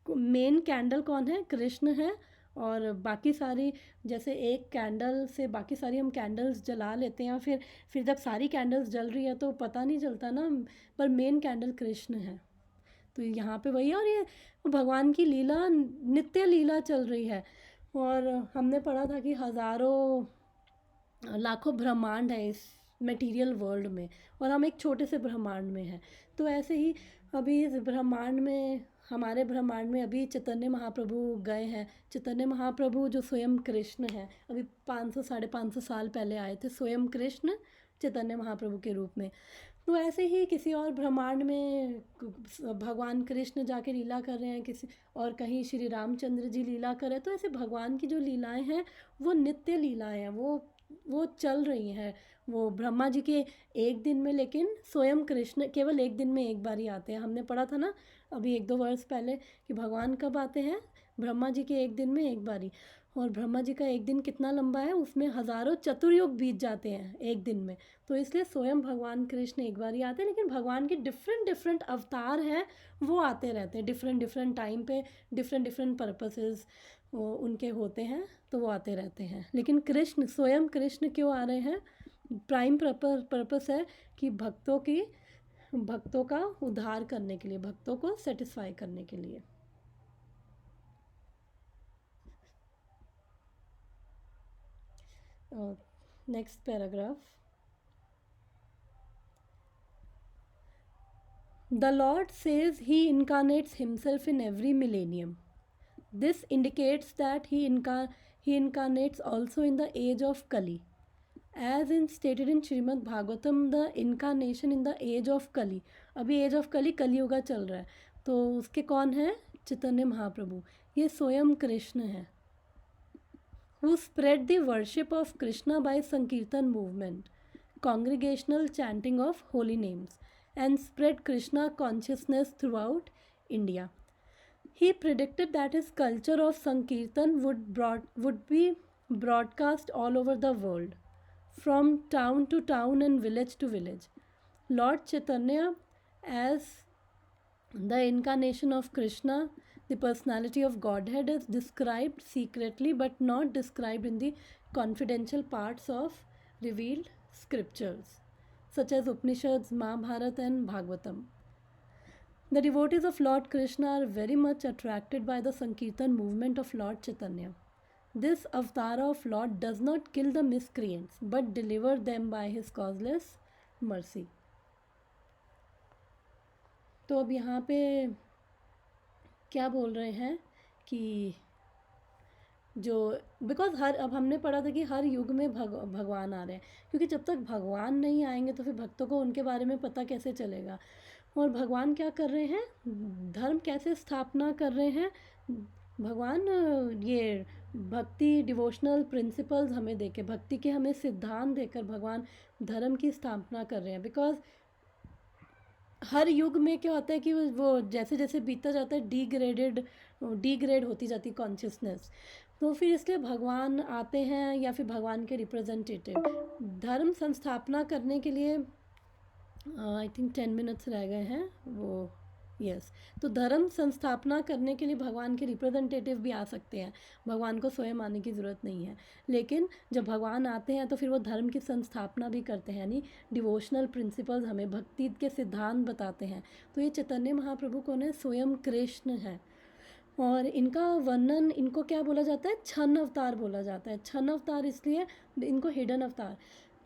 मेन कैंडल कौन है, कृष्ण है. और बाकी सारी, जैसे एक कैंडल से बाकी सारी हम कैंडल्स जला लेते हैं, फिर जब सारी कैंडल्स जल रही है तो पता नहीं चलता ना, पर मेन कैंडल कृष्ण है. तो यहाँ पे वही है, और ये भगवान की लीला, नित्य लीला चल रही है। और हमने पढ़ा था कि हज़ारों लाखों ब्रह्मांड है इस मटेरियल वर्ल्ड में, और हम एक छोटे से ब्रह्मांड में हैं। तो ऐसे ही अभी इस ब्रह्मांड में, हमारे ब्रह्मांड में अभी चैतन्य महाप्रभु गए हैं। चैतन्य महाप्रभु जो स्वयं कृष्ण हैं, अभी 500 550 साल पहले आए थे स्वयं कृष्ण चैतन्य महाप्रभु के रूप में। तो ऐसे ही किसी और ब्रह्मांड में भगवान कृष्ण जाके लीला कर रहे हैं, किसी और कहीं श्री रामचंद्र जी लीला कर रहे हैं। तो ऐसे भगवान की जो लीलाएं हैं वो नित्य लीलाएं हैं, वो चल रही हैं। वो ब्रह्मा जी के एक दिन में, लेकिन स्वयं कृष्ण केवल एक दिन में एक बार ही आते हैं। हमने पढ़ा था ना अभी 1-2 वर्ष पहले कि भगवान कब आते हैं, ब्रह्मा जी के एक दिन में एक बारी। और ब्रह्मा जी का एक दिन कितना लंबा है, उसमें हज़ारों चतुर्युग बीत जाते हैं एक दिन में। तो इसलिए स्वयं भगवान कृष्ण एक बार ही आते हैं, लेकिन भगवान के डिफरेंट डिफरेंट अवतार हैं, वो आते रहते हैं डिफरेंट डिफरेंट टाइम पे, डिफरेंट डिफरेंट पर्पसेस वो उनके होते हैं, तो वो आते रहते हैं। लेकिन कृष्ण, स्वयं कृष्ण क्यों आ रहे हैं? प्राइम पर्पस है कि भक्तों का उद्धार करने के लिए, भक्तों को सेटिस्फाई करने के लिए। Next paragraph. The Lord says he incarnates himself in every millennium. This indicates that he incarnates also in the age of Kali. As in stated in Srimad Bhagavatam, the incarnation in the age of Kali. अभी age of Kali Kaliyuga चल रहा है, तो उसके कौन है? चैतन्य महाप्रभु। ये स्वयं कृष्ण है, who spread the worship of Krishna by Sankirtan movement, congregational chanting of holy names, and spread Krishna consciousness throughout India. He predicted that his culture of Sankirtan would be broadcast all over the world, from town to town and village to village. Lord Chaitanya, as the incarnation of Krishna, the personality of Godhead, is described secretly but not described in the confidential parts of revealed scriptures, such as Upanishads, Mahabharata, and Bhagavatam. The devotees of Lord Krishna are very much attracted by the Sankirtan movement of Lord Chaitanya. This avatar of Lord does not kill the miscreants but deliver them by his causeless mercy. तो अब यहाँ पे क्या बोल रहे हैं कि जो बिकॉज अब हमने पढ़ा था कि हर युग में भगवान आ रहे हैं, क्योंकि जब तक भगवान नहीं आएंगे तो फिर भक्तों को उनके बारे में पता कैसे चलेगा। और भगवान क्या कर रहे हैं, धर्म कैसे स्थापना कर रहे हैं भगवान, ये भक्ति डिवोशनल प्रिंसिपल्स हमें देके, भक्ति के हमें सिद्धांत देकर भगवान धर्म की स्थापना कर रहे हैं। बिकॉज हर युग में क्या होता है कि वो जैसे जैसे बीतता जाता है डिग्रेड होती जाती कॉन्शियसनेस। तो फिर इसलिए भगवान आते हैं, या फिर भगवान के रिप्रेजेंटेटिव धर्म संस्थापना करने के लिए। आई थिंक 10 मिनट्स रह गए हैं वो, यस। तो धर्म संस्थापना करने के लिए भगवान के रिप्रेजेंटेटिव भी आ सकते हैं, भगवान को स्वयं आने की ज़रूरत नहीं है। लेकिन जब भगवान आते हैं तो फिर वो धर्म की संस्थापना भी करते हैं, यानी डिवोशनल प्रिंसिपल्स हमें भक्ति के सिद्धांत बताते हैं। तो ये चैतन्य महाप्रभु कौन है? स्वयं कृष्ण है। और इनका वर्णन, इनको क्या बोला जाता है? छन्न अवतार बोला जाता है। छन्न अवतार इसलिए, इनको हिडन अवतार,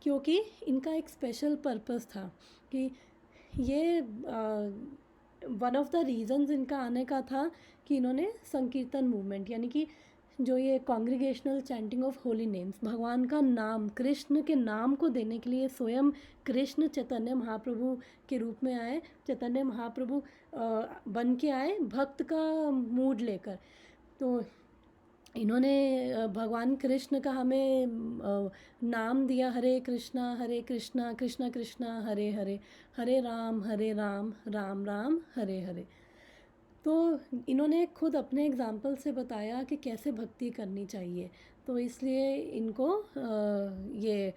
क्योंकि इनका एक स्पेशल पर्पस था कि ये वन ऑफ द रीज़न्स इनका आने का था कि इन्होंने संकीर्तन मूवमेंट, यानी कि जो ये congregational chanting of Holi names, भगवान का नाम, कृष्ण के नाम को देने के लिए स्वयं कृष्ण चैतन्य महाप्रभु के रूप में आए। चैतन्य महाप्रभु बन के आए भक्त का मूड लेकर। तो इन्होंने भगवान कृष्ण का हमें नाम दिया, हरे कृष्णा कृष्णा कृष्णा हरे हरे, हरे राम राम राम हरे हरे। तो इन्होंने खुद अपने एग्जाम्पल से बताया कि कैसे भक्ति करनी चाहिए। तो इसलिए इनको ये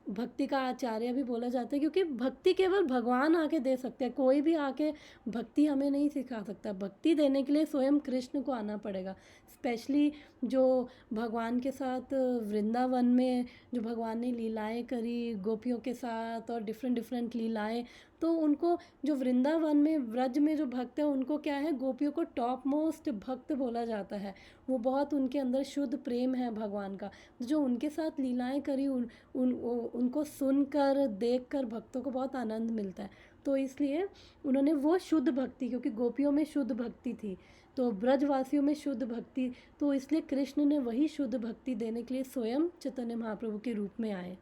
भक्ति का आचार्य भी बोला जाता है, क्योंकि भक्ति केवल भगवान आके दे सकते हैं, कोई भी आके भक्ति हमें नहीं सिखा सकता। भक्ति देने के लिए स्वयं कृष्ण को आना पड़ेगा। स्पेशली जो भगवान के साथ वृंदावन में जो भगवान ने लीलाएं करी गोपियों के साथ, और डिफरेंट डिफरेंट लीलाएं, तो उनको जो वृंदावन में व्रज में जो भक्त है उनको क्या है, गोपियों को टॉप मोस्ट भक्त बोला जाता है। वो बहुत उनके अंदर शुद्ध प्रेम है भगवान का। जो उनके साथ लीलाएं करी उनको सुनकर देखकर भक्तों को बहुत आनंद मिलता है। तो इसलिए उन्होंने वो शुद्ध भक्ति, क्योंकि गोपियों में शुद्ध भक्ति थी तो ब्रजवासियों में शुद्ध भक्ति, तो इसलिए कृष्ण ने वही शुद्ध भक्ति देने के लिए स्वयं चैतन्य महाप्रभु के रूप में आए।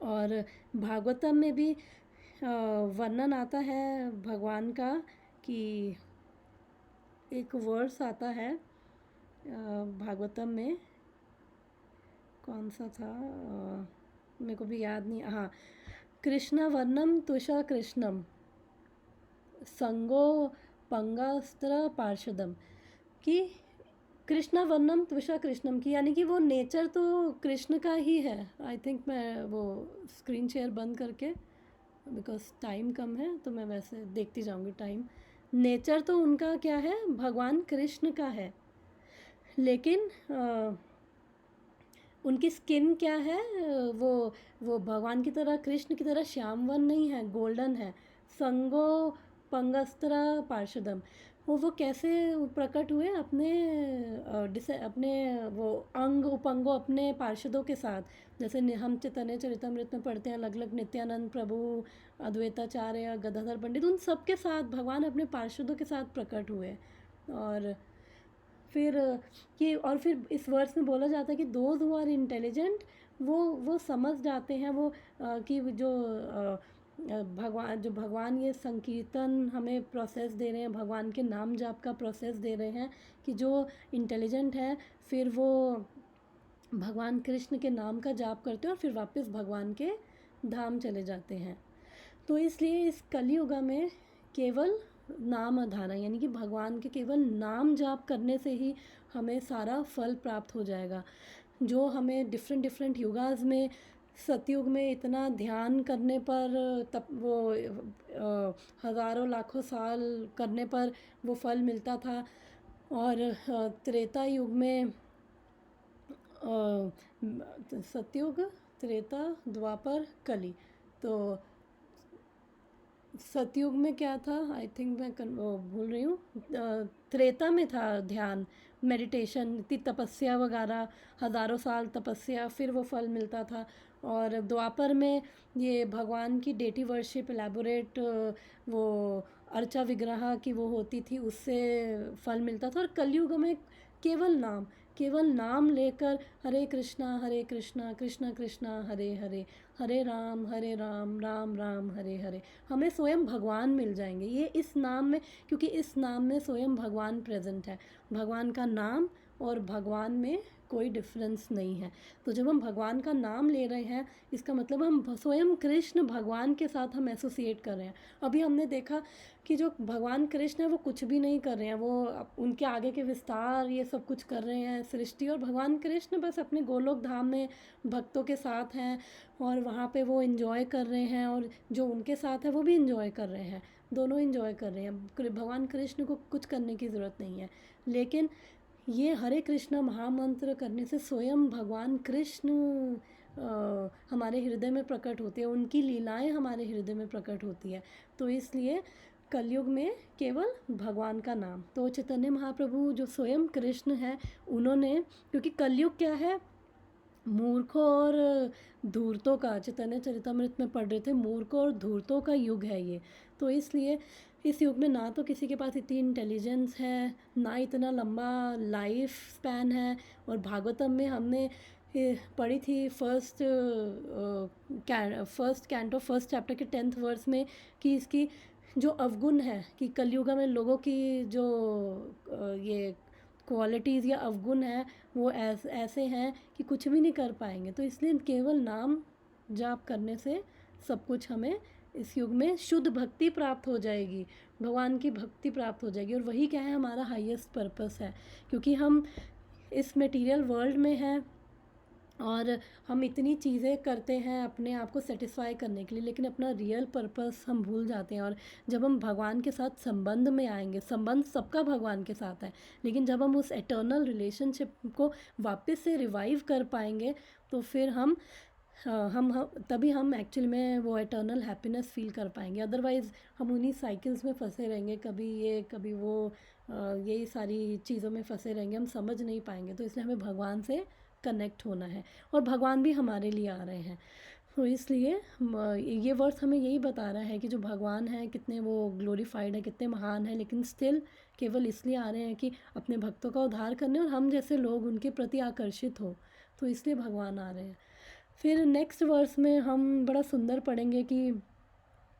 और भागवतम में भी वर्णन आता है भगवान का, कि एक वर्स आता है भागवतम में, कौन सा था मेरे को भी याद नहीं। हाँ, कृष्ण वर्णम तुषा कृष्णम संगो पंगास्त्र पार्षदम, कि कृष्णा वर्णम त्विषा कृष्णम की, यानी कि वो नेचर तो कृष्ण का ही है। आई थिंक मैं वो स्क्रीन शेयर बंद करके, बिकॉज टाइम कम है तो मैं वैसे देखती जाऊंगी टाइम। नेचर तो उनका क्या है, भगवान कृष्ण का है, लेकिन उनकी स्किन क्या है, वो भगवान की तरह, कृष्ण की तरह श्यामवन नहीं है, गोल्डन है। संगो पंगस्त्र पार्षदम, वो कैसे प्रकट हुए अपने अपने वो अंग उपंगों अपने पार्षदों के साथ। जैसे हम चैतन्य चरितमृत में पढ़ते हैं, अलग अलग नित्यानंद प्रभु, अद्वैताचार्य, गदाधर पंडित, उन सब के साथ भगवान अपने पार्षदों के साथ प्रकट हुए। और फिर फिर इस वर्स में बोला जाता है कि दोज हु आर इंटेलिजेंट, वो समझ जाते हैं, वो कि जो भगवान ये संकीर्तन हमें प्रोसेस दे रहे हैं, भगवान के नाम जाप का प्रोसेस दे रहे हैं, कि जो इंटेलिजेंट है फिर वो भगवान कृष्ण के नाम का जाप करते हैं और फिर वापस भगवान के धाम चले जाते हैं। तो इसलिए इस कलियुग में केवल नाम आधारा, यानी कि भगवान के केवल नाम जाप करने से ही हमें सारा फल प्राप्त हो जाएगा। जो हमें डिफरेंट डिफरेंट युगास में, सतयुग में इतना ध्यान करने पर, तब वो हज़ारों लाखों साल करने पर वो फल मिलता था, और त्रेता युग में, सतयुग, त्रेता, द्वापर, कली, तो सतयुग में क्या था, आई थिंक मैं भूल रही हूँ, त्रेता में था ध्यान, मेडिटेशन, इतनी तपस्या वगैरह, हज़ारों साल तपस्या, फिर वो फल मिलता था। और द्वापर में ये भगवान की डेटी वर्शिप एलैबोरेट, वो अर्चा विग्रह की वो होती थी, उससे फल मिलता था। और कलयुग में केवल नाम लेकर हरे कृष्णा कृष्णा कृष्णा हरे हरे, हरे राम राम राम हरे हरे, हमें स्वयं भगवान मिल जाएंगे। ये इस नाम में, क्योंकि इस नाम में स्वयं भगवान प्रेजेंट है। भगवान का नाम और भगवान में कोई डिफरेंस नहीं है। तो जब हम भगवान का नाम ले रहे हैं, इसका मतलब हम स्वयं कृष्ण भगवान के साथ हम एसोसिएट कर रहे हैं। अभी हमने देखा कि जो भगवान कृष्ण है वो कुछ भी नहीं कर रहे हैं, वो उनके आगे के विस्तार ये सब कुछ कर रहे हैं सृष्टि, और भगवान कृष्ण बस अपने गोलोक धाम में भक्तों के साथ हैं, और वहाँ पे वो इन्जॉय कर रहे हैं, और जो उनके साथ है वो भी इन्जॉय कर रहे हैं, दोनों इन्जॉय कर रहे हैं। भगवान कृष्ण को कुछ करने की ज़रूरत नहीं है। लेकिन ये हरे कृष्णा महामंत्र करने से स्वयं भगवान कृष्ण हमारे हृदय में प्रकट होते हैं, उनकी लीलाएं हमारे हृदय में प्रकट होती है। तो इसलिए कलयुग में केवल भगवान का नाम। तो चैतन्य महाप्रभु जो स्वयं कृष्ण है, उन्होंने, क्योंकि कलयुग क्या है, मूर्खों और धूर्तों का, चैतन्य चरितमृत में पढ़ रहे थे, मूर्खों और धूर्तों का युग है ये। तो इसलिए इस युग में ना तो किसी के पास इतनी इंटेलिजेंस है, ना इतना लंबा लाइफ स्पैन है। और भागवतम में हमने पढ़ी थी फर्स्ट कैंटो फर्स्ट चैप्टर के 10th वर्स में, कि इसकी जो अवगुण है, कि कलयुग में लोगों की जो ये क्वालिटीज़ या अवगुण है वो ऐसे हैं कि कुछ भी नहीं कर पाएंगे। तो इसलिए केवल नाम जाप करने से सब कुछ हमें इस युग में शुद्ध भक्ति प्राप्त हो जाएगी, भगवान की भक्ति प्राप्त हो जाएगी। और वही क्या है, हमारा हाईएस्ट पर्पस है। क्योंकि हम इस मटेरियल वर्ल्ड में हैं, और हम इतनी चीज़ें करते हैं अपने आप को सेटिस्फाई करने के लिए, लेकिन अपना रियल पर्पस हम भूल जाते हैं। और जब हम भगवान के साथ संबंध में आएंगे, संबंध सबका भगवान के साथ है, लेकिन जब हम उस एटर्नल रिलेशनशिप को वापस से रिवाइव कर पाएंगे तो फिर हम तभी हम एक्चुअली में वो एटर्नल हैप्पीनेस फील कर पाएंगे। अदरवाइज़ हम उन्हीं साइकिल्स में फंसे रहेंगे, कभी ये कभी वो, यही सारी चीज़ों में फंसे रहेंगे, हम समझ नहीं पाएंगे। तो इसलिए हमें भगवान से कनेक्ट होना है, और भगवान भी हमारे लिए आ रहे हैं। तो इसलिए ये वर्स हमें यही बता रहा है कि जो भगवान है कितने वो ग्लोरीफाइड है, कितने महान है, लेकिन स्टिल केवल इसलिए आ रहे हैं कि अपने भक्तों का उद्धार करने, और हम जैसे लोग उनके प्रति आकर्षित हो, तो इसलिए भगवान आ रहे हैं। फिर नेक्स्ट वर्स में हम बड़ा सुंदर पढ़ेंगे कि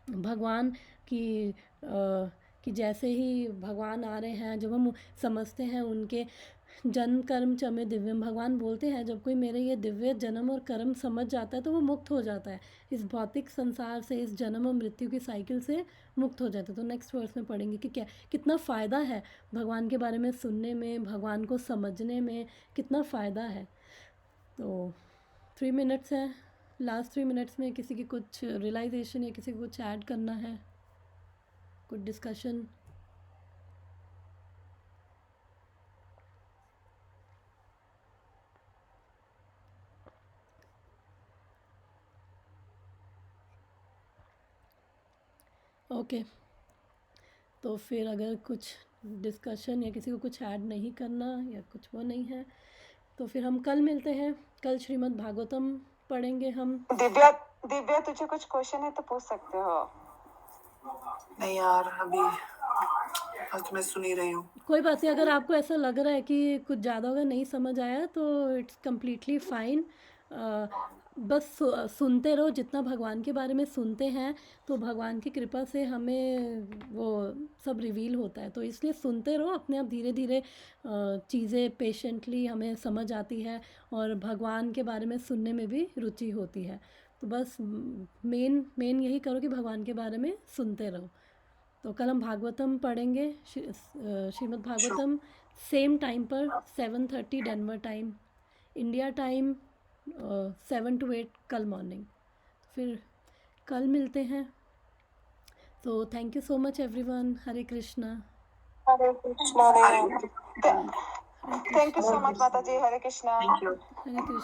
भगवान कि जैसे ही भगवान आ रहे हैं, जब हम समझते हैं उनके जन्म कर्म चमे दिव्यम, भगवान बोलते हैं जब कोई मेरे ये दिव्य जन्म और कर्म समझ जाता है तो वो मुक्त हो जाता है, इस भौतिक संसार से, इस जन्म और मृत्यु की साइकिल से मुक्त हो जाता है। तो नेक्स्ट वर्स में पढ़ेंगे कि क्या कितना फ़ायदा है भगवान के बारे में सुनने में, भगवान को समझने में कितना फ़ायदा है। तो 3 मिनट्स है, लास्ट 3 मिनट्स में किसी की कुछ रियलाइजेशन या किसी को कुछ ऐड करना है, कुछ डिस्कशन? ओके, तो फिर अगर कुछ डिस्कशन या किसी को कुछ ऐड नहीं करना या कुछ वो नहीं है, तो फिर हम कल मिलते हैं। कल श्रीमद् भागवतम पढ़ेंगे हम। दिव्या, दिव्या तुझे कुछ क्वेश्चन है तो पूछ सकते हो। नहीं यार, अभी आज तो मैं सुन ही रही हूँ। कोई बात नहीं, अगर आपको ऐसा लग रहा है कि कुछ ज़्यादा अगर नहीं समझ आया तो इट्स कम्प्लीटली फ़ाइन। बस सुनते रहो, जितना भगवान के बारे में सुनते हैं तो भगवान की कृपा से हमें वो सब रिवील होता है। तो इसलिए सुनते रहो, अपने आप धीरे धीरे चीज़ें पेशेंटली हमें समझ आती है, और भगवान के बारे में सुनने में भी रुचि होती है। तो बस मेन यही करो कि भगवान के बारे में सुनते रहो। तो कल हम भागवतम पढ़ेंगे, श्रीमद् भागवतम, सेम टाइम पर 7:30 Denver time, India time 7 to 8 कल मॉर्निंग। फिर कल मिलते हैं। तो thank you so much everyone. Hare Krishna. Hare Krishna. Thank you so much माता जी। हरे कृष्णा। Thank you. हरे कृष्णा।